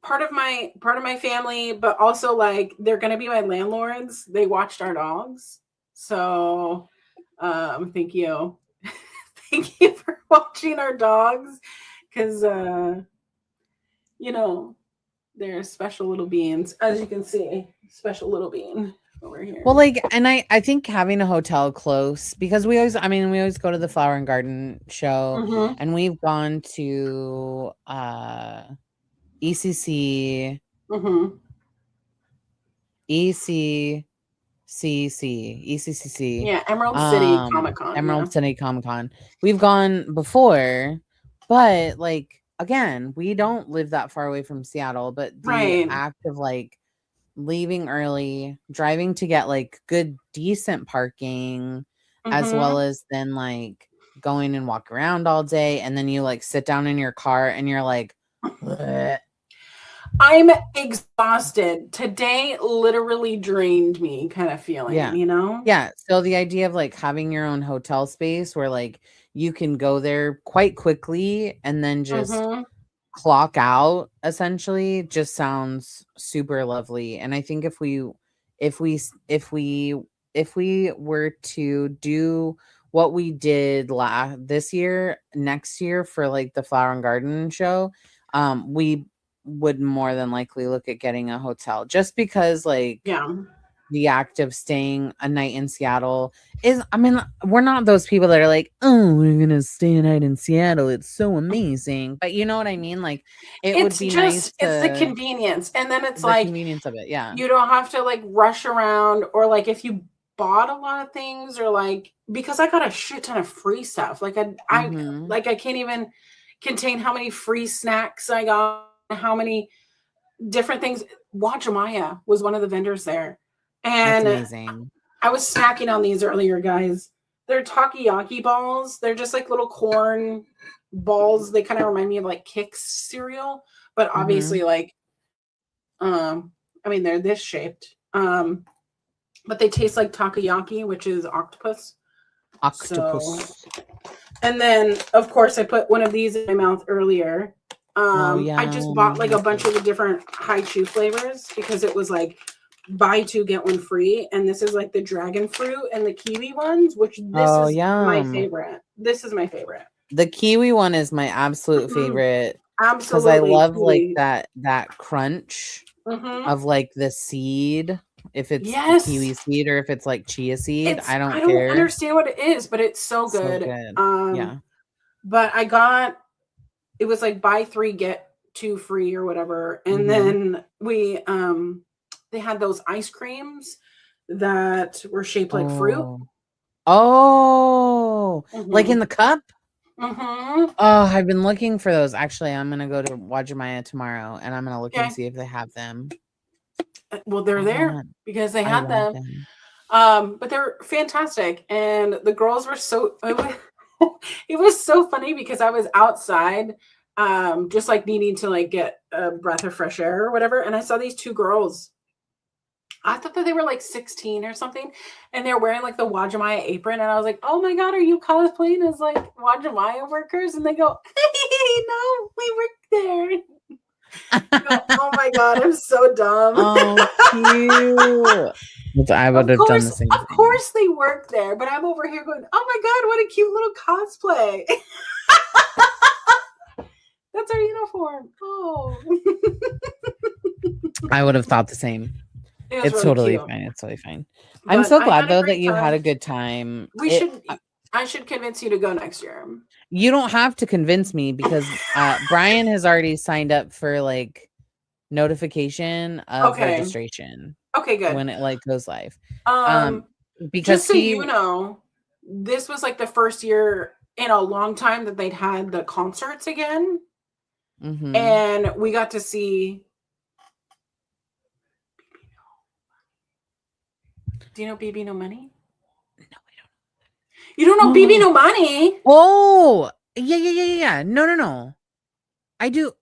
Speaker 2: part of my family, but also like they're gonna be my landlords. They watched our dogs, so thank you, thank you for watching our dogs, because you know they're special little beings, as you can see, special little being. Over here.
Speaker 1: Well, like, and I think having a hotel close, because we always go to the Flower and Garden show, and we've gone to ECC, ECCC.
Speaker 2: Yeah, Emerald City Comic-Con.
Speaker 1: Emerald City Comic-Con. We've gone before, but like again, we don't live that far away from Seattle, but the act of like leaving early, driving to get like good decent parking, as well as then like going and walk around all day, and then you like sit down in your car and you're like, bleh.
Speaker 2: I'm exhausted. Today literally drained me, kind of feeling, you know?
Speaker 1: Yeah. So the idea of like having your own hotel space where like you can go there quite quickly and then just clock out essentially just sounds super lovely. And I think if we were to do what we did this year, next year for like the Flower and Garden show, we would more than likely look at getting a hotel, just because like the act of staying a night in Seattle is, I mean, we're not those people that are like, oh, we're going to stay a night in Seattle, it's so amazing. But you know what I mean? Like, would be nice.
Speaker 2: It's the convenience. And then it's
Speaker 1: the
Speaker 2: like,
Speaker 1: convenience of it. Yeah.
Speaker 2: You don't have to like rush around, or like if you bought a lot of things, or like, because I got a shit ton of free stuff. Like I can't even contain how many free snacks I got, how many different things. Wajimaya was one of the vendors there. And
Speaker 1: that's amazing.
Speaker 2: I was snacking on these earlier, guys. They're takoyaki balls. They're just like little corn balls. They kind of remind me of like Kix cereal, but obviously like, I mean, they're this shaped. But they taste like takoyaki, which is octopus. So, and then of course I put one of these in my mouth earlier. I just bought like a bunch of the different high chew flavors because it was like buy 2 get 1 free, and this is like the dragon fruit and the kiwi ones, which this is my favorite. This is my favorite.
Speaker 1: The kiwi one is my absolute favorite. Because
Speaker 2: Absolutely,
Speaker 1: I love
Speaker 2: kiwi.
Speaker 1: like that crunch of like the seed. If it's the kiwi seed or if it's like chia seed, I don't care.
Speaker 2: I don't understand what it is, but it's so good.
Speaker 1: Yeah.
Speaker 2: But I got, it was like buy 3 get 2 free or whatever, and then we they had those ice creams that were shaped like fruit.
Speaker 1: Oh, like in the cup. Oh, I've been looking for those. Actually, I'm gonna go to Wajimaya tomorrow, and I'm gonna look and see if they have them.
Speaker 2: Well, they're there because they had them. But they're fantastic, and the girls were so. It was so funny because I was outside, just like needing to like get a breath of fresh air or whatever, and I saw these 2 girls. I thought that they were like 16 or something, and they're wearing like the Wajimaya apron, and I was like, "Oh my god, are you cosplaying as like Wajimaya workers?" And they go, "Hey, no, we work there." Go, oh my god, I'm so dumb.
Speaker 1: Oh, cute. I would have done the same.
Speaker 2: Of course, they work there, but I'm over here going, "Oh my god, what a cute little cosplay!" That's our uniform. Oh,
Speaker 1: I would have thought the same. It's really totally cute. Fine. It's totally fine. But I'm so glad though that you had a good time.
Speaker 2: I should convince you to go next year.
Speaker 1: You don't have to convince me because Brian has already signed up for like notification of registration.
Speaker 2: Okay, good.
Speaker 1: When it like goes live.
Speaker 2: Because just so you know, this was like the first year in a long time that they'd had the concerts again. And we got to see. Do you know BB No Money? No, I don't. You don't know BB No Money?
Speaker 1: Oh, yeah. No. I do.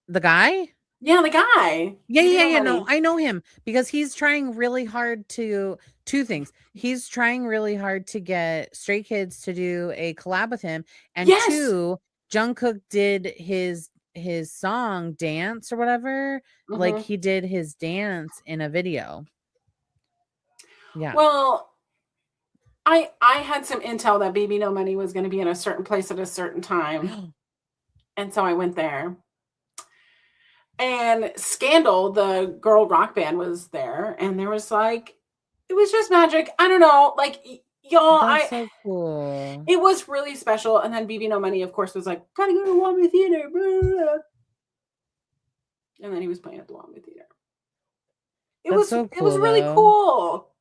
Speaker 1: The guy?
Speaker 2: Yeah, the guy.
Speaker 1: Yeah. No, I know him because he's trying really hard to 2 things. He's trying really hard to get Stray Kids to do a collab with him, and 2, Jungkook did his song Dance or whatever. Like he did his dance in a video. Yeah.
Speaker 2: Well, I had some intel that BB No Money was going to be in a certain place at a certain time. And so I went there. And Scandal, the girl rock band, was there. And there was like, it was just magic. I don't know. Like, y'all,
Speaker 1: so cool.
Speaker 2: It was really special. And then BB No Money, of course, was like, gotta go to Walmart Theater. Blah. And then he was playing at the Walmart Theater. It was really cool.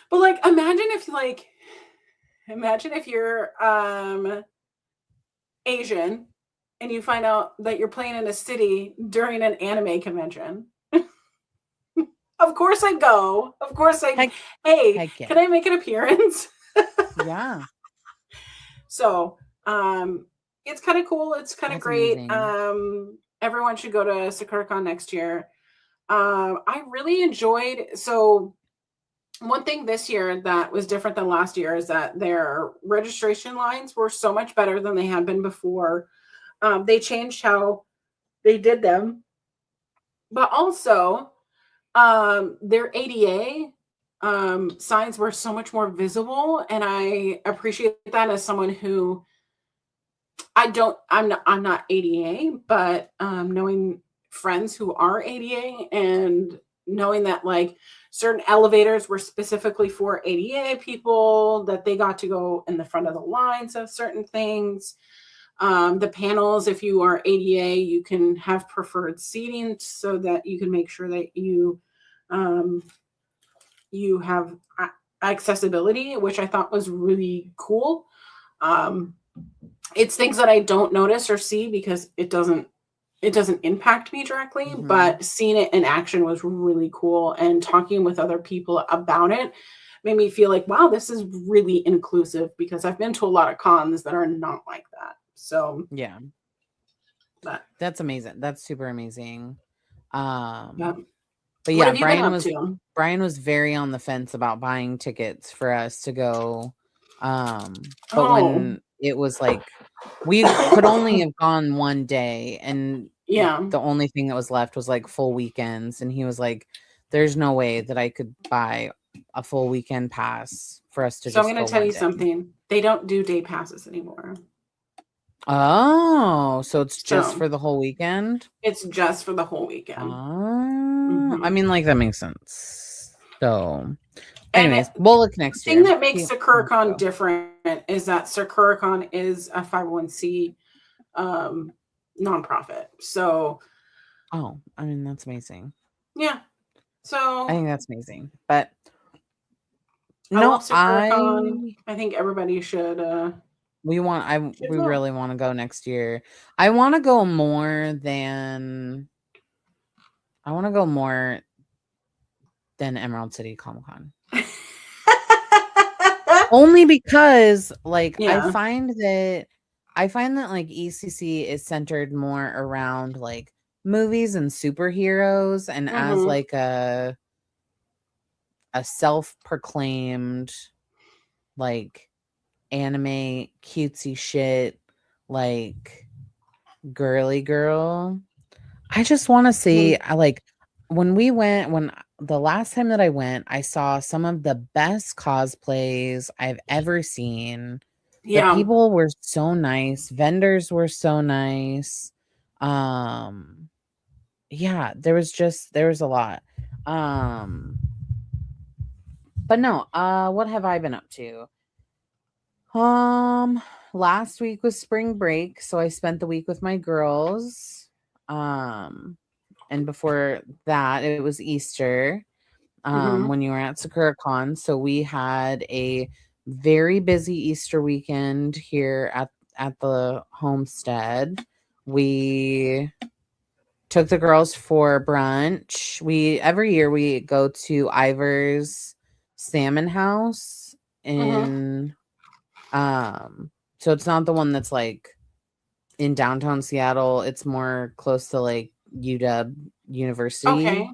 Speaker 2: But like, imagine if you're Asian and you find out that you're playing in a city during an anime convention. Of course I go. Of course can I make an appearance?
Speaker 1: Yeah.
Speaker 2: So it's kind of cool. It's kind of great. Amazing. Everyone should go to SakuraCon next year. I really enjoyed, so one thing this year that was different than last year is that their registration lines were so much better than they had been before. They changed how they did them, but also their ADA signs were so much more visible, and I appreciate that as someone who I'm not ADA, but knowing friends who are ADA and knowing that like certain elevators were specifically for ADA people, that they got to go in the front of the lines of certain things. The panels, if you are ADA, you can have preferred seating so that you can make sure that you have accessibility, which I thought was really cool. It's things that I don't notice or see because it doesn't impact me directly, but seeing it in action was really cool. And talking with other people about it made me feel like, wow, this is really inclusive, because I've been to a lot of cons that are not like that. So
Speaker 1: yeah, that's amazing. That's super amazing. But yeah, Brian was very on the fence about buying tickets for us to go. But when it was like, we could only have gone one day, and the only thing that was left was like full weekends, and he was like, there's no way that I could buy a full weekend pass for us to
Speaker 2: So I'm
Speaker 1: just
Speaker 2: going
Speaker 1: go
Speaker 2: to tell
Speaker 1: one
Speaker 2: you
Speaker 1: day.
Speaker 2: something. They don't do day passes anymore.
Speaker 1: Oh, so it's just
Speaker 2: So
Speaker 1: for the whole weekend?
Speaker 2: it's just for the whole weekend.
Speaker 1: Oh, I
Speaker 2: Mhm.
Speaker 1: mean, like that makes sense. So,
Speaker 2: And
Speaker 1: anyways, we'll look
Speaker 2: the
Speaker 1: next
Speaker 2: thing
Speaker 1: year.
Speaker 2: that makes Sakuricon
Speaker 1: Go.
Speaker 2: different is that Sakuricon is a 501c nonprofit. So,
Speaker 1: Oh, I mean, that's amazing.
Speaker 2: yeah.
Speaker 1: I
Speaker 2: So,
Speaker 1: think that's amazing. But
Speaker 2: I love
Speaker 1: no,
Speaker 2: Sakuricon. I think everybody should
Speaker 1: we
Speaker 2: go.
Speaker 1: really want to go next year. I want to go more than Emerald City Comic Con. Only because like
Speaker 2: Yeah.
Speaker 1: I find that like ECC is centered more around like movies and superheroes, and as
Speaker 2: Mhm.
Speaker 1: like a self-proclaimed like anime cutesy shit, like girly girl, I just want to see.
Speaker 2: Mhm.
Speaker 1: I like when the last time that I went, I saw some of the best cosplays I've ever seen. The
Speaker 2: Yeah.
Speaker 1: people were so nice, vendors were so nice. Um yeah, there was a lot. Um but no, what have I been up to? Um last week was spring break, so I spent the week with my girls. Um and before that it was Easter.
Speaker 2: Mhm.
Speaker 1: When you were at SakuraCon. So we had a very busy Easter weekend here at the homestead. We took the girls for brunch. We every year we go to Ivor's Salmon House
Speaker 2: Mhm.
Speaker 1: in so it's not the one that's like in downtown Seattle. It's more close to like UW
Speaker 2: Okay.
Speaker 1: University.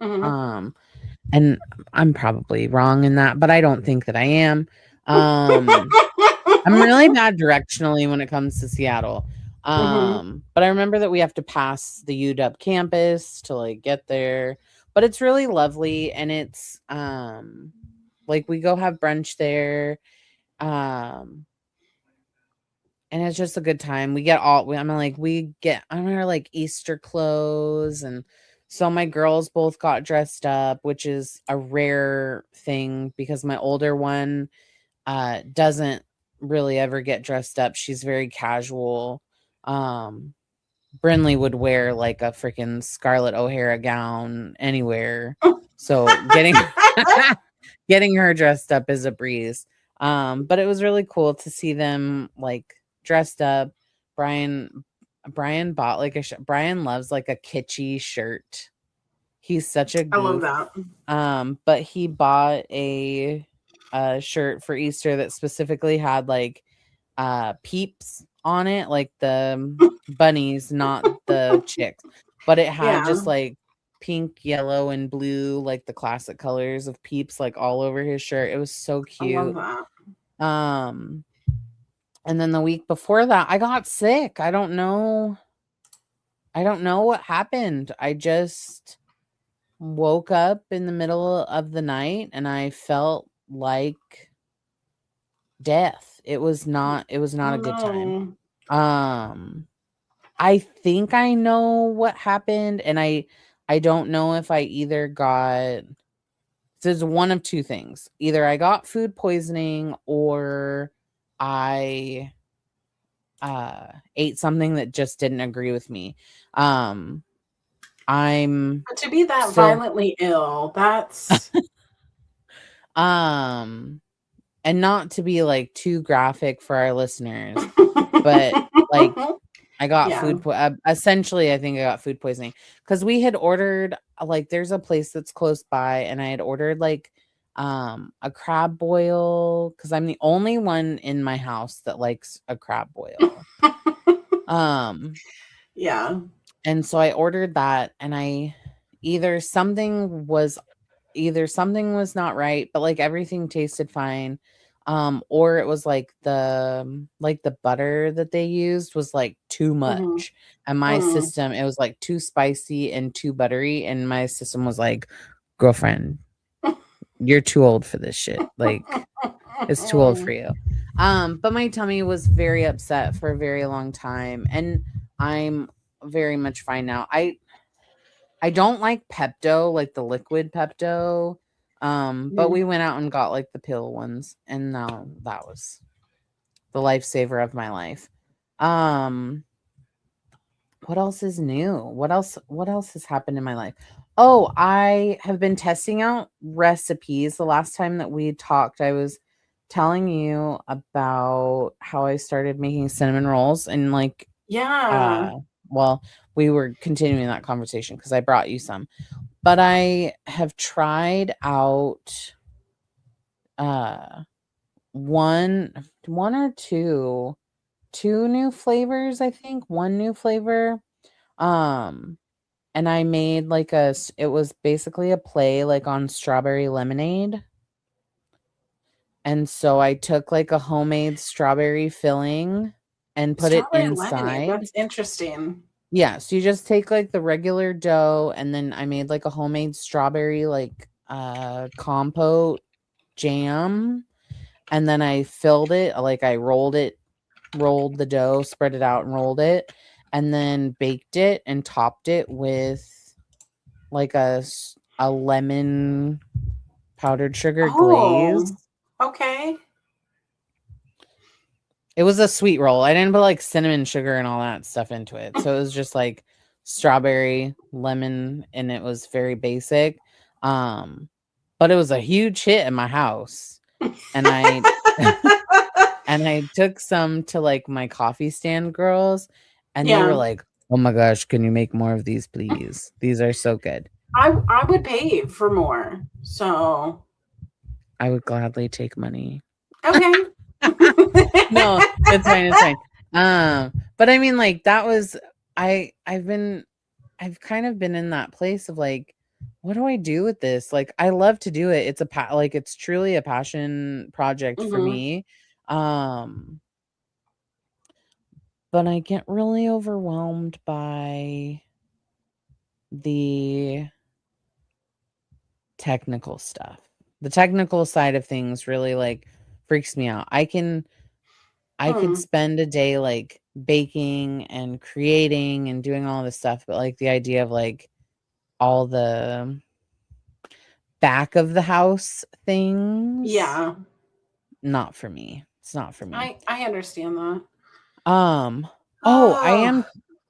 Speaker 2: Mhm.
Speaker 1: Um and I'm probably wrong in that, but I don't think that I am. I'm really bad directionally when it comes to Seattle.
Speaker 2: Mhm.
Speaker 1: But I remember that we have to pass the UW campus to like get there. But it's really lovely, and it's like we go have brunch there. Um and it's just a good time. We get we get on our like Easter clothes, and so my girls both got dressed up, which is a rare thing because my older one doesn't really ever get dressed up. She's very casual. Um Brinley would wear like a freaking Scarlett O'Hara gown anywhere. So getting her dressed up is a breeze. But it was really cool to see them like dressed up. Brian Brian bought like Brian loves like a kitschy shirt. He's such a
Speaker 2: I love
Speaker 1: goof.
Speaker 2: that.
Speaker 1: But he bought a shirt for Easter that specifically had like peeps on it, like the bunnies, not the chicks. But it had
Speaker 2: Yeah.
Speaker 1: just like pink, yellow, and blue, like the classic colors of peeps, like all over his shirt. It was so
Speaker 2: I love
Speaker 1: cute.
Speaker 2: that.
Speaker 1: Um, and then the week before that, I got sick. I don't know what happened. I just woke up in the middle of the night and I felt like death. It was not
Speaker 2: Oh
Speaker 1: a good time.
Speaker 2: no.
Speaker 1: Um I think I know what happened, and I don't know if I either got there's one of two things. Either I got food poisoning or I ate something that just didn't agree with me. Um I'm
Speaker 2: But to be that
Speaker 1: still
Speaker 2: violently ill, that's
Speaker 1: um and not to be like too graphic for our listeners, but like I got
Speaker 2: yeah.
Speaker 1: essentially, I think I got food poisoning because we had ordered like there's a place that's close by, and I had ordered like a crab boil because I'm the only one in my house that likes a crab boil. Um,
Speaker 2: Yeah.
Speaker 1: and so I ordered that, and I either something was something was not right, but like everything tasted fine. Or it was like the butter that they used was like too
Speaker 2: Mhm.
Speaker 1: much. And my
Speaker 2: Mm.
Speaker 1: system, it was like too spicy and too buttery. And my system was like, girlfriend, you're too old for this shit. Like, it's too old for you. But my tummy was very upset for a very long time, and I'm very much fine now. I don't like Pepto, like the liquid Pepto. But we went out and got like the pill ones, and that was the lifesaver of my life. Um, what else is new? What else has happened in my life? Oh, I have been testing out recipes. The last time that we talked, I was telling you about how I started making cinnamon rolls and like
Speaker 2: Yeah.
Speaker 1: uh well, we were continuing that conversation because I brought you some. But I have tried out uh one or two new flavors, I think. One new flavor. Um and I made like it was basically a play like on strawberry lemonade. And so I took like a homemade strawberry filling and put it
Speaker 2: Strawberry lemonade.
Speaker 1: inside.
Speaker 2: That's interesting.
Speaker 1: Yeah, so you just take like the regular dough, and then I made like a homemade strawberry like compote jam, and then I filled it, like I rolled the dough, spread it out and rolled it, and then baked it and topped it with like a lemon powdered sugar glaze.
Speaker 2: Oh, okay.
Speaker 1: It was a sweet roll. I didn't put like cinnamon sugar and all that stuff into it. So it was just like strawberry, lemon, and it was very basic. But it was a huge hit in my house. And I and I took some to like my coffee stand girls, and they were
Speaker 2: Yeah.
Speaker 1: like, "Oh my gosh, can you make more of these, please? These are so good."
Speaker 2: I would pay for more. So
Speaker 1: I would gladly take money.
Speaker 2: okay.
Speaker 1: No, it's fine, it's fine. But I mean, like, that was I've kind of been in that place of like, what do I do with this? Like, I love to do it. It's like it's truly a passion project for
Speaker 2: Mhm.
Speaker 1: me. Um, but I get really overwhelmed by the technical stuff. The technical side of things really like freaks me out. I could
Speaker 2: Hmm.
Speaker 1: spend a day like baking and creating and doing all this stuff, but like the idea of like all the back of the house things,
Speaker 2: Yeah.
Speaker 1: not for me. It's not for me.
Speaker 2: I understand that.
Speaker 1: Um, oh, I
Speaker 2: Oh.
Speaker 1: am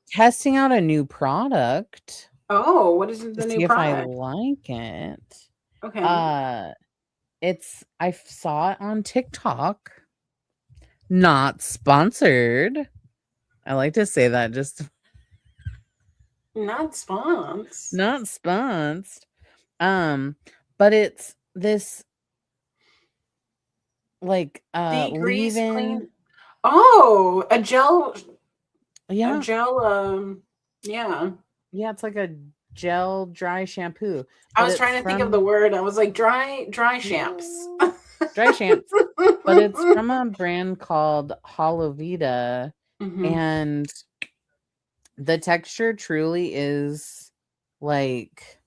Speaker 1: testing out a new product
Speaker 2: Oh, what is
Speaker 1: to
Speaker 2: the new
Speaker 1: see if I
Speaker 2: product?
Speaker 1: like it.
Speaker 2: Okay.
Speaker 1: Uh, I saw it on TikTok. Not sponsored. I like to say that just
Speaker 2: Not spawns.
Speaker 1: not sponsored. Um, but it's this like
Speaker 2: Degrease
Speaker 1: leave-in.
Speaker 2: clean. Oh, a
Speaker 1: Yeah,
Speaker 2: gel yeah.
Speaker 1: yeah, it's like a gel dry shampoo,
Speaker 2: I
Speaker 1: but
Speaker 2: was
Speaker 1: it's
Speaker 2: trying to think of the
Speaker 1: from
Speaker 2: word. I was like dry shamps.
Speaker 1: yeah, dry shamps, but it's from a brand called Holovita,
Speaker 2: Mhm.
Speaker 1: and the texture truly is like,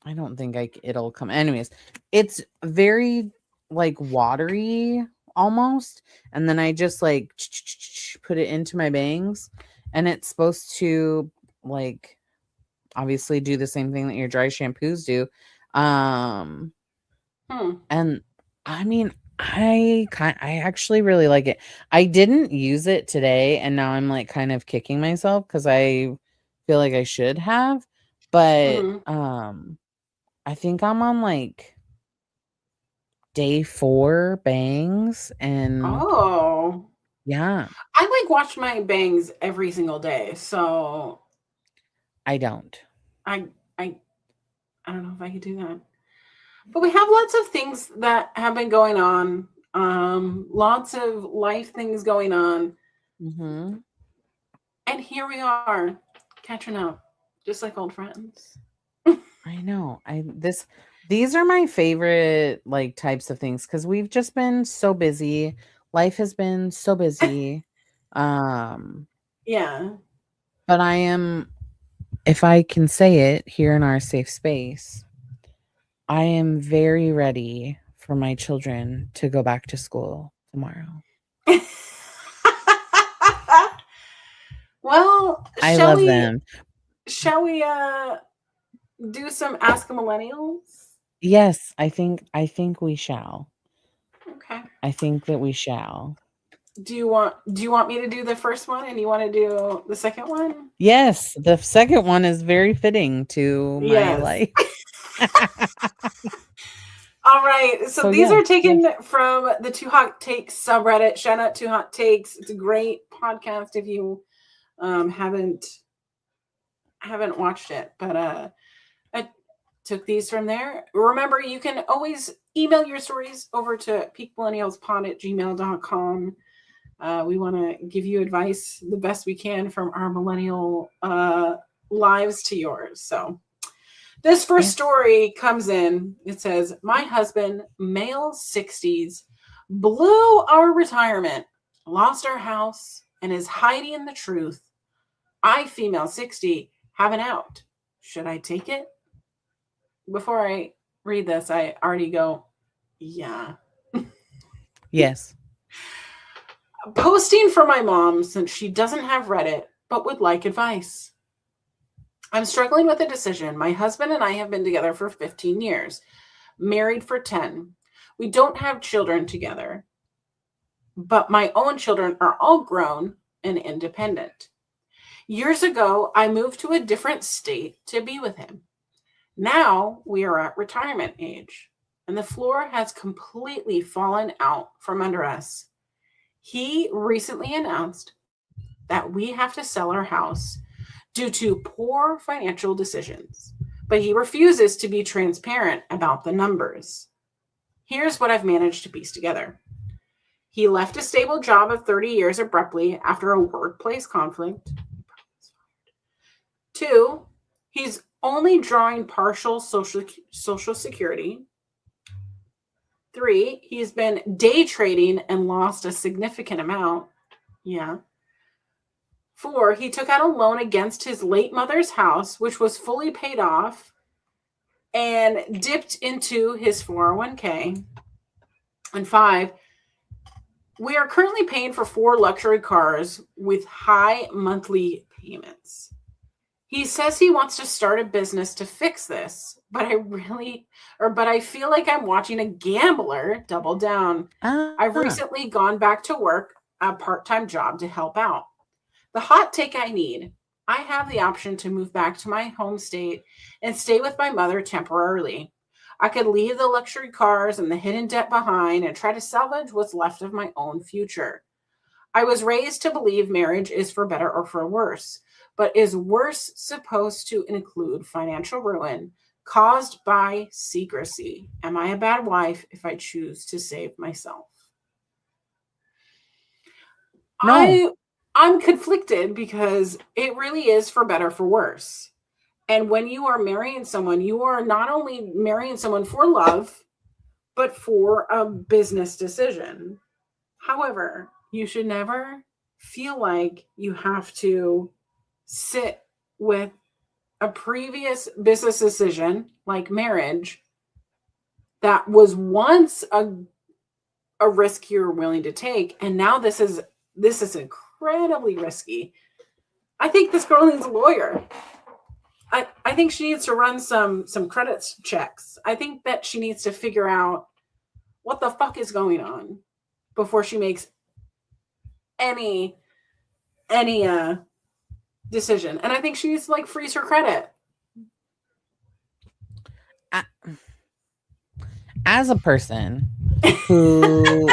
Speaker 1: I don't think it'll come. Anyways, it's very like watery almost, and then I just like put it into my bangs, and it's supposed to like obviously do the same thing that your dry shampoos do. Um,
Speaker 2: Hmm.
Speaker 1: and I mean, I actually really like it. I didn't use it today, and now I'm like kind of kicking myself because I feel like I should have, but
Speaker 2: Mhm.
Speaker 1: I think I'm on like day 4 bangs, and
Speaker 2: Oh.
Speaker 1: yeah,
Speaker 2: I like wash my bangs every single day. So
Speaker 1: I don't.
Speaker 2: I I I don't know if I could do that. But we have lots of things that have been going on. Lots of life things going on.
Speaker 1: Mhm.
Speaker 2: And here we are, catching up, just like old friends.
Speaker 1: I know. These are my favorite like types of things cuz we've just been so busy. Life has been so busy. Um,
Speaker 2: Yeah.
Speaker 1: but I am, if I can say it here in our safe space, I am very ready for my children to go back to school tomorrow.
Speaker 2: Well,
Speaker 1: I
Speaker 2: shall
Speaker 1: love
Speaker 2: we
Speaker 1: them.
Speaker 2: shall we do some Ask a Millennials?
Speaker 1: Yes, I think we shall.
Speaker 2: Okay.
Speaker 1: I think that we shall.
Speaker 2: Do you want me to do the first one and you want to do the second one?
Speaker 1: Yes, the second one is very fitting to my
Speaker 2: Yes.
Speaker 1: life.
Speaker 2: All right. So
Speaker 1: So
Speaker 2: these
Speaker 1: yes,
Speaker 2: are
Speaker 1: yes.
Speaker 2: taken from the Two Hot Takes subreddit. Shout out Two Hot Takes. It's a great podcast if you haven't watched it. But I took these from there. Remember, you can always email your stories over to peakmillennialspod@gmail.com. We want to give you advice the best we can from our millennial lives to yours. So this first
Speaker 1: Yes.
Speaker 2: story comes in. It says, my husband, male 60s, blew our retirement, lost our house, and is hiding the truth. I, female 60, have an out. Should I take it? Before I read this, I already go, yeah.
Speaker 1: Yes.
Speaker 2: Posting for my mom since she doesn't have Reddit but would like advice. I'm struggling with a decision. My husband and I have been together for 15 years, married for 10. We don't have children together, but my own children are all grown and independent. Years ago, I moved to a different state to be with him. Now we are at retirement age, and the floor has completely fallen out from under us. He recently announced that we have to sell our house due to poor financial decisions, but he refuses to be transparent about the numbers. Here's what I've managed to piece together. He left a stable job of 30 years abruptly after a workplace conflict. 2, he's only drawing partial social security. 3, he's been day trading and lost a significant amount. Yeah. 4, he took out a loan against his late mother's house, which was fully paid off, and dipped into his 401k. And 5, we are currently paying for 4 luxury cars with high monthly payments. He says he wants to start a business to fix this, but I feel like I'm watching a gambler double down. I've recently gone back to work a part-time job to help out. The hot take I need: I have the option to move back to my home state and stay with my mother temporarily. I could leave the luxury cars and the hidden debt behind and try to salvage what's left of my own future. I was raised to believe marriage is for better or for worse, but is worse supposed to include financial ruin caused by secrecy? Am I a bad wife if I choose to save myself?
Speaker 1: No.
Speaker 2: I'm conflicted because it really is for better for worse. And when you are marrying someone, you are not only marrying someone for love, but for a business decision. However, you should never feel like you have to sit with a previous business decision like marriage that was once a risk you're willing to take, and now this is incredibly risky. I think this girl needs a lawyer. I think she needs to run some credit checks. I think that she needs to figure out what the fuck is going on before she makes any decision. And I think she needs to like freeze her credit.
Speaker 1: As a person who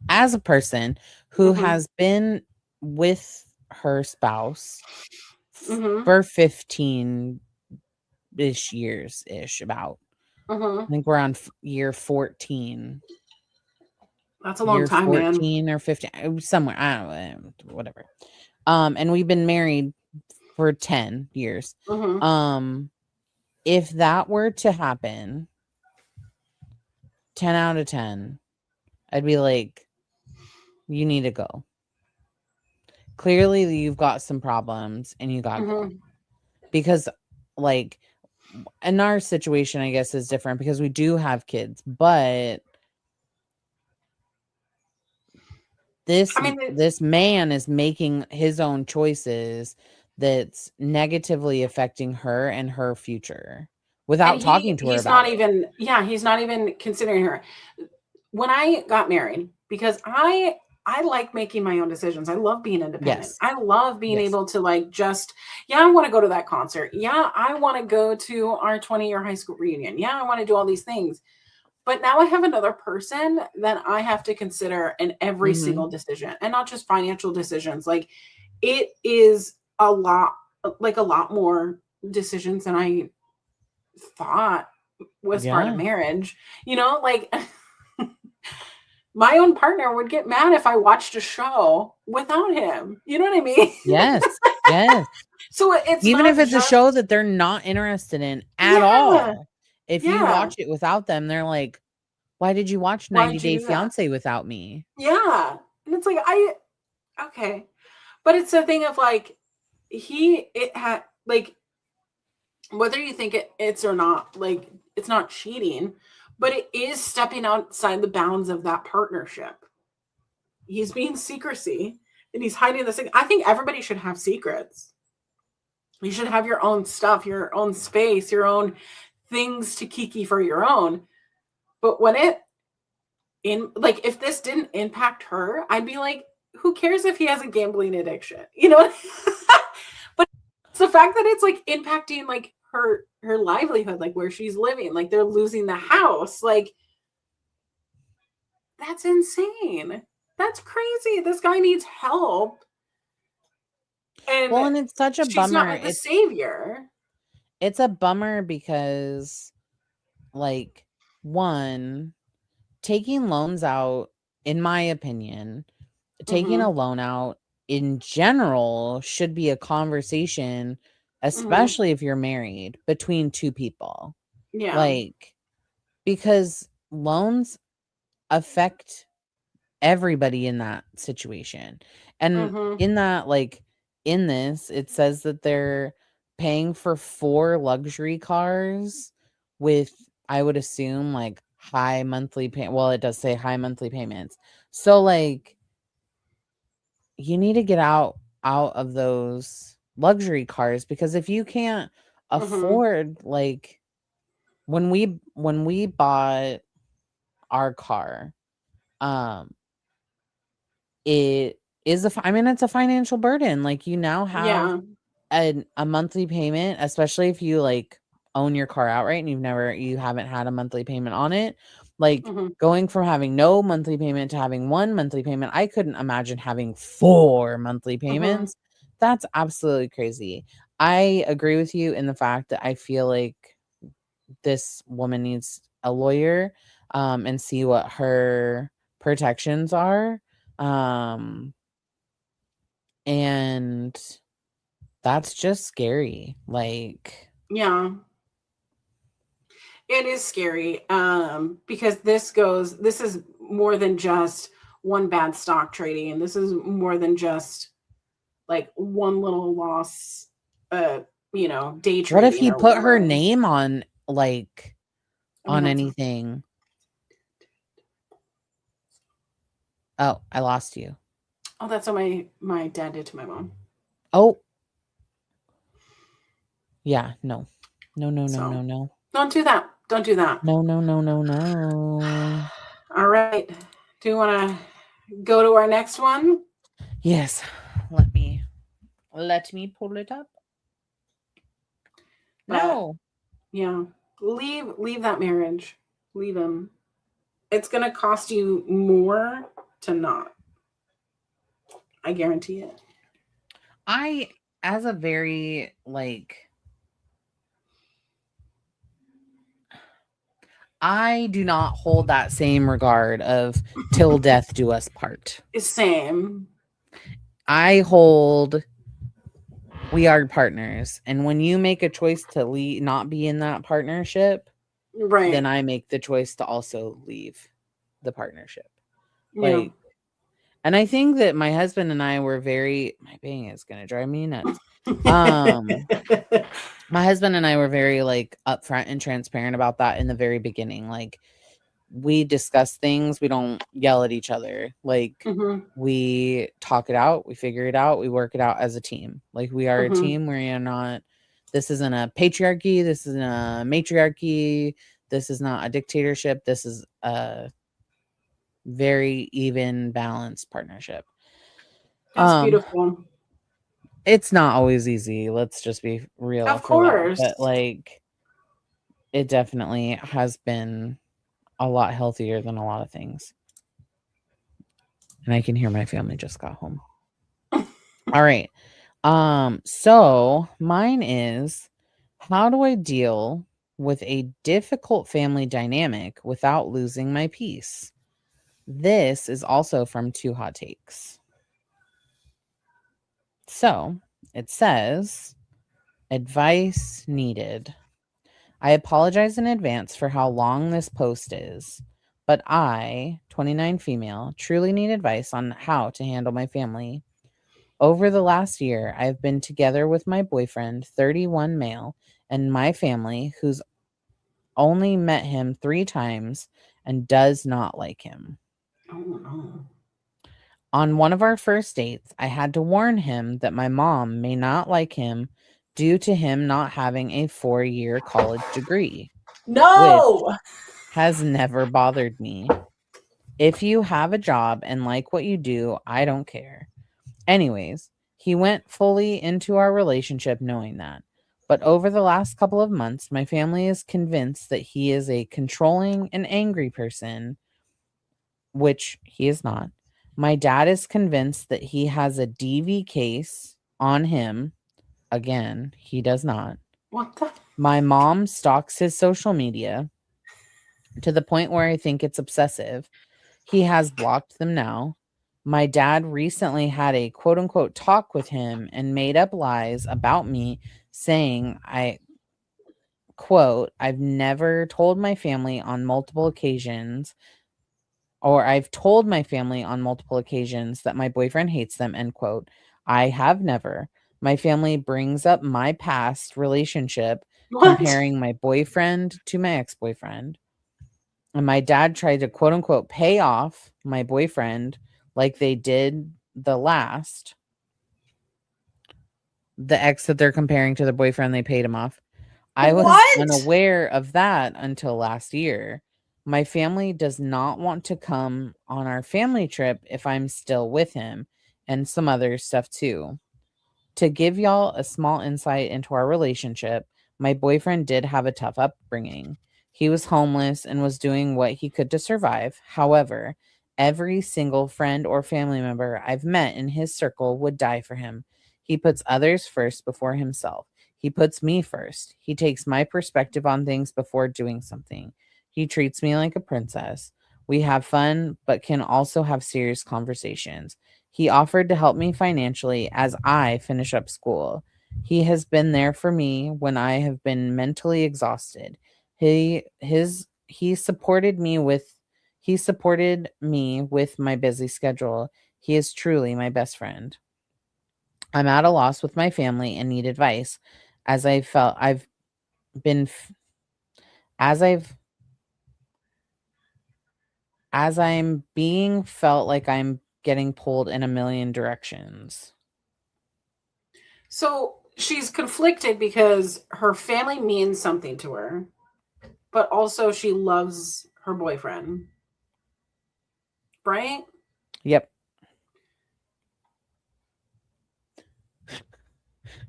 Speaker 2: Mhm.
Speaker 1: has been with her spouse
Speaker 2: Mhm.
Speaker 1: for 15-ish years-ish, about. I
Speaker 2: Mhm.
Speaker 1: think we're on year 14.
Speaker 2: That's a long
Speaker 1: Year
Speaker 2: time, man.
Speaker 1: 14 or 15, somewhere, I don't know, whatever. And we've been married for 10 years.
Speaker 2: Mhm.
Speaker 1: If that were to happen, 10 out of 10, I'd be like, you need to go. Clearly, you've got some problems and you gotta go.
Speaker 2: Mhm.
Speaker 1: Because, like, and our situation, I guess, is different because we do have kids, but this man is making his own choices that's negatively affecting her and her future without talking to her about it.
Speaker 2: He's not even considering her. When I got married, because I like making my own decisions. I love being independent.
Speaker 1: Yes.
Speaker 2: I love being able to like just, I want to go to that concert. Yeah, I want to go to our 20-year high school reunion. Yeah, I want to do all these things. But now I have another person that I have to consider in every single decision, and not just financial decisions. Like, it is a lot more decisions than I thought was part of marriage. Like my own partner would get mad if I watched a show without him. You know what I mean?
Speaker 1: Yes. Yes.
Speaker 2: So it's
Speaker 1: even if it's a show that they're not interested in at all. If you watch it without them, they're like, why did you watch 90 Day Fiancé without me?
Speaker 2: Yeah. And it's like, okay. But it's a thing of like, whether you think it's or not, like, it's not cheating, but it is stepping outside the bounds of that partnership. He's being secrecy and he's hiding this thing. I think everybody should have secrets. You should have your own stuff, your own space, your own things to kiki for your own. But when if this didn't impact her, I'd be like, who cares if he has a gambling addiction? But it's the fact that it's like impacting like her livelihood, like where she's living, like they're losing the house. Like, that's insane. That's crazy. This guy needs help.
Speaker 1: And it's such a bummer.
Speaker 2: She's not the savior.
Speaker 1: It's a bummer because, like, one, taking loans out, in my opinion, taking a loan out in general should be a conversation, especially if you're married, between two people.
Speaker 2: Yeah.
Speaker 1: Like, because loans affect everybody in that situation. And in that, like, in this, it says that they're paying for 4 luxury cars with, I would assume, like, high monthly well, it does say high monthly payments. So, like, you need to get out of those luxury cars, because if you can't afford, like, when we bought our car, it is it's a financial burden. Like, you now have a monthly payment, especially if you like own your car outright and you haven't had a monthly payment on it. Like, going from having no monthly payment to having 1 monthly payment, I couldn't imagine having 4 monthly payments. That's absolutely crazy. I agree with you in the fact that I feel like this woman needs a lawyer, and see what her protections are. And that's just scary. Like,
Speaker 2: yeah, it is scary. Because this is more than just one bad stock trading. This is more than just like one little loss, day trading.
Speaker 1: What if he put her name on, like, on anything? Oh, I lost you.
Speaker 2: Oh, that's what my dad did to my mom.
Speaker 1: Oh. Yeah, no. No.
Speaker 2: Don't do that. Don't do that.
Speaker 1: No.
Speaker 2: All right. Do you want to go to our next one?
Speaker 1: Yes. Let me pull it up. No.
Speaker 2: Yeah. Leave that marriage. Leave him. It's going to cost you more to not. I guarantee it.
Speaker 1: As a very, like, I do not hold that same regard of till death do us part.
Speaker 2: Same.
Speaker 1: I hold we are partners. And when you make a choice to not be in that partnership,
Speaker 2: right,
Speaker 1: then I make the choice to also leave the partnership. Like, And I think that my husband and I were my bang is gonna drive me nuts. Um, my husband and I were very like upfront and transparent about that in the very beginning. Like we discuss things, we don't yell at each other. Like
Speaker 2: Mhm.
Speaker 1: we talk it out, we figure it out, we work it out as a team. Like we are a
Speaker 2: Mhm.
Speaker 1: team. We are not. This isn't a patriarchy. This isn't a matriarchy. This is not a dictatorship. This is a very even, balanced partnership.
Speaker 2: That's
Speaker 1: Um,
Speaker 2: beautiful.
Speaker 1: it's not always easy. Let's just be real
Speaker 2: Of
Speaker 1: for that. But
Speaker 2: course.
Speaker 1: like, it definitely has been a lot healthier than a lot of things. And I can hear my family just got home. All right. So mine is, how do I deal with a difficult family dynamic without losing my peace? This is also from Two Hot Takes. So it says, advice needed. I apologize in advance for how long this post is, but I, 29 female, truly need advice on how to handle my family. Over the last year, I've been together with my boyfriend, 31 male, and my family, who's only met him 3 times and does not like him.
Speaker 2: Oh no.
Speaker 1: On one of our first dates, I had to warn him that my mom may not like him due to him not having a 4-year college degree, which
Speaker 2: No.
Speaker 1: has never bothered me. If you have a job and like what you do, I don't care. Anyways, he went fully into our relationship knowing that. But over the last couple of months, my family is convinced that he is a controlling and angry person, which he is not. My dad is convinced that he has a DV case on him. Again, he does not.
Speaker 2: What the?
Speaker 1: My mom stalks his social media to the point where I think it's obsessive. He has blocked them now. My dad recently had a quote unquote talk with him and made up lies about me, saying, I quote, I've never told my family on multiple occasions, or I've told my family on multiple occasions that my boyfriend hates them, end quote. I have never. My family brings up my past relationship,
Speaker 2: What?
Speaker 1: comparing my boyfriend to my ex boyfriend. And my dad tried to quote unquote pay off my boyfriend like they did the ex that they're comparing to the boyfriend, they paid him off. I was
Speaker 2: What?
Speaker 1: unaware of that until last year. My family does not want to come on our family trip if I'm still with him, and some other stuff too. To give y'all a small insight into our relationship, my boyfriend did have a tough upbringing. He was homeless and was doing what he could to survive. However, every single friend or family member I've met in his circle would die for him. He puts others first before himself. He puts me first. He takes my perspective on things before doing something. He treats me like a princess. We have fun, but can also have serious conversations. He offered to help me financially as I finish up school. He has been there for me when I have been mentally exhausted. He supported me with my busy schedule. He is truly my best friend. I'm at a loss with my family and need advice as I felt I've been f- as I've as I'm being felt like I'm getting pulled in a million directions.
Speaker 2: So she's conflicted because her family means something to her, but also she loves her boyfriend, right?
Speaker 1: Yep.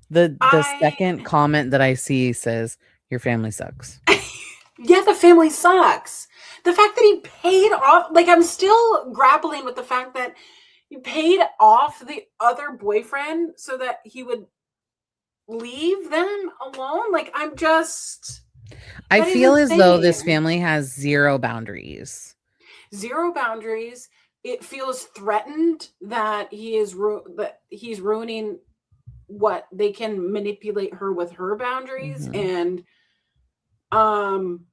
Speaker 1: The
Speaker 2: I
Speaker 1: second comment that I see says, "Your family sucks."
Speaker 2: Yeah, the family sucks. The fact that he paid off, like, I'm still grappling with the fact that he paid off the other boyfriend so that he would leave them alone. Like,
Speaker 1: I
Speaker 2: that is
Speaker 1: feel as though this
Speaker 2: insane.
Speaker 1: family has 0 boundaries.
Speaker 2: Zero boundaries. It feels threatened that that he's ruining what they can manipulate her with her boundaries.
Speaker 1: Mhm.
Speaker 2: And um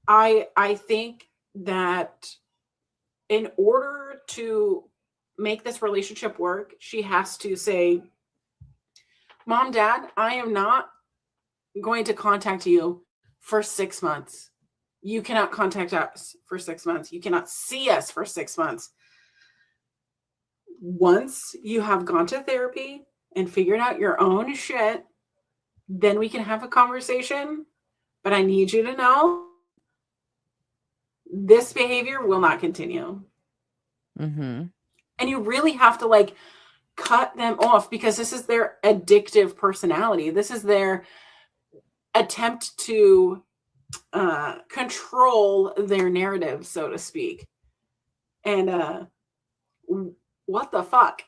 Speaker 2: I think that in order to make this relationship work, she has to say, Mom, Dad, I am not going to contact you for 6 months. You cannot contact us for 6 months. You cannot see us for 6 months. Once you have gone to therapy and figured out your own shit, then we can have a conversation. But I need you to know this behavior will not continue.
Speaker 1: Mm-hmm.
Speaker 2: And you really have to like cut them off because this is their addictive personality. This is their attempt to control their narrative, so to speak. And what the fuck?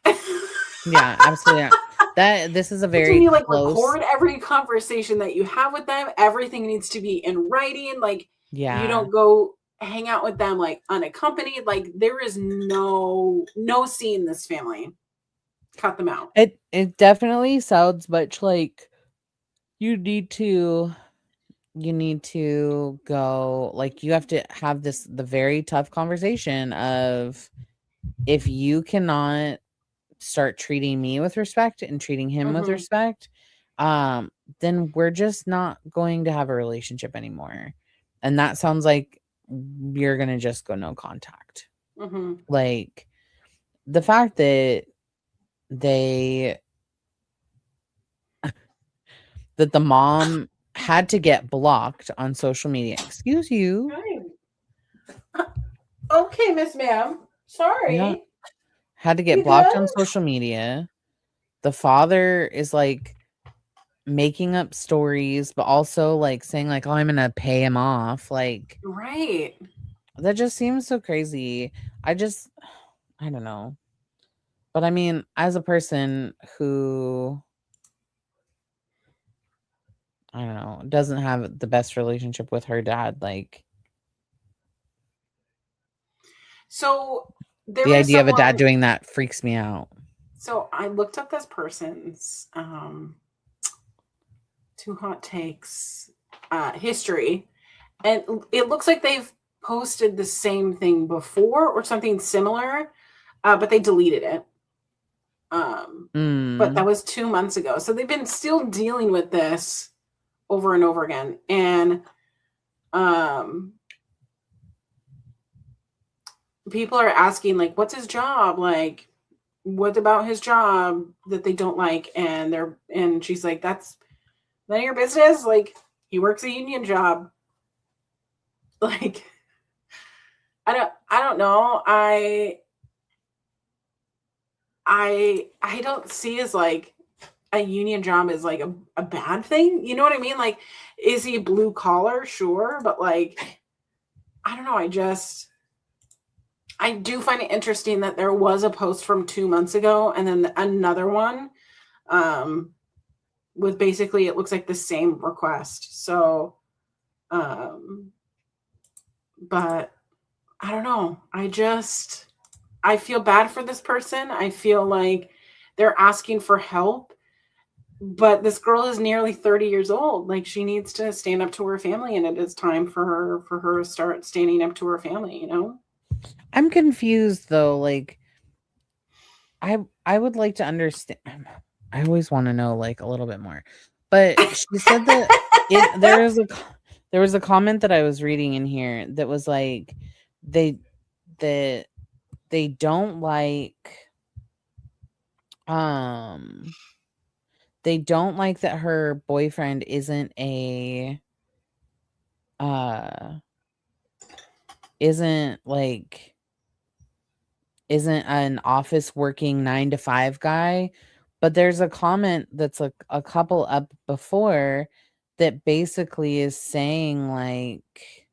Speaker 1: Yeah, absolutely. This is a very
Speaker 2: when you like
Speaker 1: close.
Speaker 2: Record every conversation that you have with them. Everything needs to be in writing. Like,
Speaker 1: yeah,
Speaker 2: you don't go hang out with them like unaccompanied. Like, there is no seeing this family. Cut them out.
Speaker 1: It definitely sounds much like you need to go, like, you have to have the very tough conversation of, if you cannot start treating me with respect and treating him with respect, then we're just not going to have a relationship anymore. And that sounds like you're gonna just go no contact. Like, the fact that the mom had to get blocked on social media. Excuse you.
Speaker 2: Okay, Miss Ma'am. Sorry.
Speaker 1: Yeah. Had to get blocked on social media. The father is like making up stories, but also like saying like, oh, I'm gonna pay him off. Like,
Speaker 2: right.
Speaker 1: That just seems so crazy. I don't know. But I mean, as a person who, I don't know, doesn't have the best relationship with her dad, like,
Speaker 2: so
Speaker 1: the idea of a dad doing that freaks me out.
Speaker 2: So I looked up this person's Two Hot Takes history, and it looks like they've posted the same thing before or something similar, but they deleted it. But that was 2 months ago. So they've been still dealing with this over and over again. And people are asking, like, what's his job? Like, what about his job that they don't like? And she's like, that's none of your business. Like, he works a union job. Like, I don't know. I don't see as like a union job as like a bad thing. You know what I mean? Like, is he blue collar? Sure. But like, I don't know. I do find it interesting that there was a post from 2 months ago and then another one with basically, it looks like the same request. So, but I don't know. I feel bad for this person. I feel like they're asking for help, but this girl is nearly 30 years old. Like, she needs to stand up to her family, and it is time for her to start standing up to her family, you know?
Speaker 1: I'm confused though. Like, I would like to understand. I always want to know like a little bit more. But she said that there was a comment that I was reading in here that was like, they don't like they don't like that her boyfriend isn't isn't an office working 9 to 5 guy. But there's a comment that's a couple up before that basically is saying like,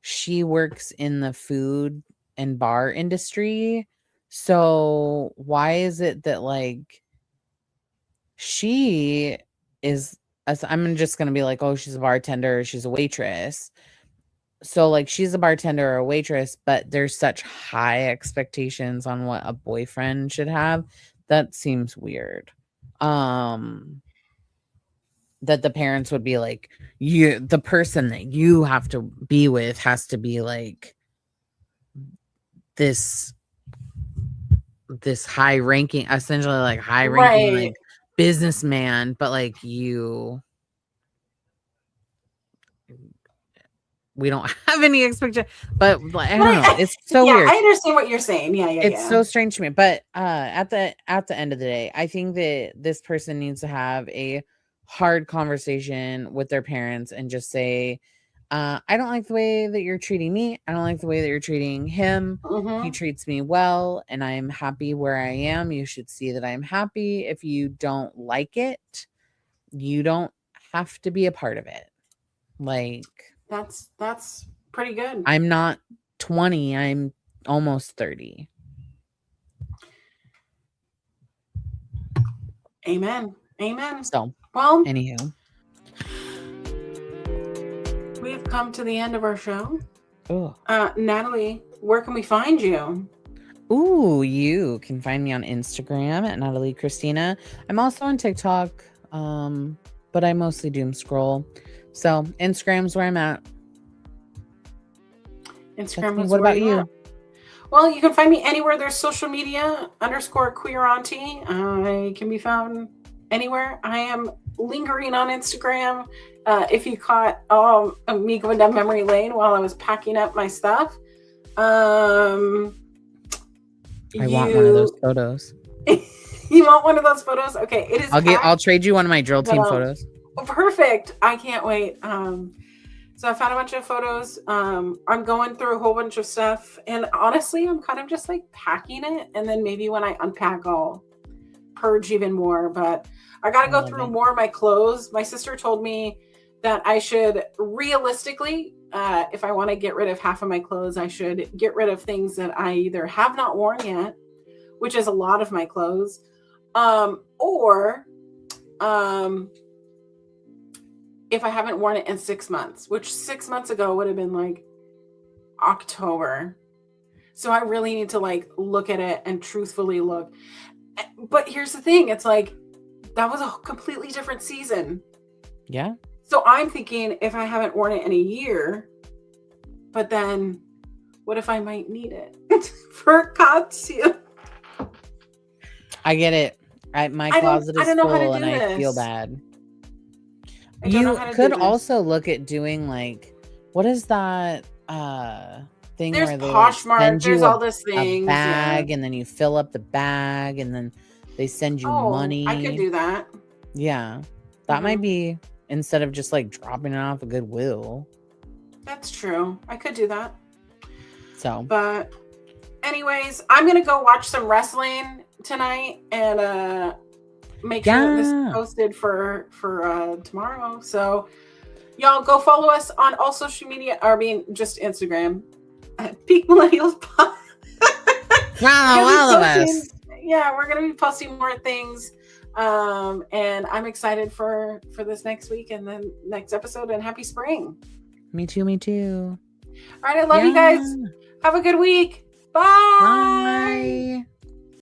Speaker 1: she works in the food and bar industry. So why is it that like she is, I'm just going to be like, oh, she's a bartender, she's a waitress. So like, she's a bartender or a waitress, but there's such high expectations on what a boyfriend should have. That seems weird. That the parents would be like, the person that you have to be with has to be like this high ranking, essentially like high ranking, like businessman, but like we don't have any expectation, but like, I don't know. It's so weird.
Speaker 2: I understand what you're saying.
Speaker 1: It's so strange to me. But at the end of the day, I think that this person needs to have a hard conversation with their parents and just say, I don't like the way that you're treating me. I don't like the way that you're treating him. He treats me well, and I'm happy where I am. You should see that I'm happy. If you don't like it, you don't have to be a part of it. Like,
Speaker 2: that's pretty good.
Speaker 1: I'm not 20. I'm almost 30.
Speaker 2: Amen.
Speaker 1: So,
Speaker 2: well,
Speaker 1: anywho,
Speaker 2: we have come to the end of our show.
Speaker 1: Oh,
Speaker 2: Natalie, where can we find you?
Speaker 1: Ooh, you can find me on Instagram at Natalie Christina. I'm also on TikTok, but I mostly doom scroll. So Instagram's where I'm at.
Speaker 2: Instagram is
Speaker 1: what about you?
Speaker 2: At. Well, you can find me anywhere there's social media _queer auntie. I can be found anywhere. I am lingering on Instagram. If you caught me going down memory lane while I was packing up my stuff. I
Speaker 1: want one of those photos.
Speaker 2: You want one of those photos? Okay, it is.
Speaker 1: I'll trade you one of my drill team photos.
Speaker 2: Perfect. I can't wait. So I found a bunch of photos. I'm going through a whole bunch of stuff, and honestly, I'm kind of just like packing it, and then maybe when I unpack, I'll purge even more. But I got to go through more of my clothes. My sister told me that I should realistically, if I want to get rid of half of my clothes, I should get rid of things that I either have not worn yet, which is a lot of my clothes, or if I haven't worn it in 6 months, which 6 months ago would have been like October. So I really need to like look at it and truthfully look. But here's the thing. It's like, that was a completely different season.
Speaker 1: Yeah.
Speaker 2: So I'm thinking, if I haven't worn it in a year, but then what if I might need it for costume?
Speaker 1: I get it. My closet is full and I feel bad. You could also look at doing like, what is that thing
Speaker 2: there's
Speaker 1: where they
Speaker 2: Poshmark, there's all this things,
Speaker 1: a bag, and then you fill up the bag and then they send you money.
Speaker 2: I could do that.
Speaker 1: Yeah. That might be, instead of just like dropping it off a Goodwill.
Speaker 2: That's true. I could do that.
Speaker 1: So,
Speaker 2: but anyways, I'm gonna go watch some wrestling tonight and make sure this is posted for tomorrow. So y'all go follow us on all social media. I mean, just Instagram at Peak Millennials Pod. Yeah, we're gonna be posting more things. And I'm excited for this next week and then next episode, and happy spring.
Speaker 1: Me too.
Speaker 2: All right, I love you guys. Have a good week. Bye.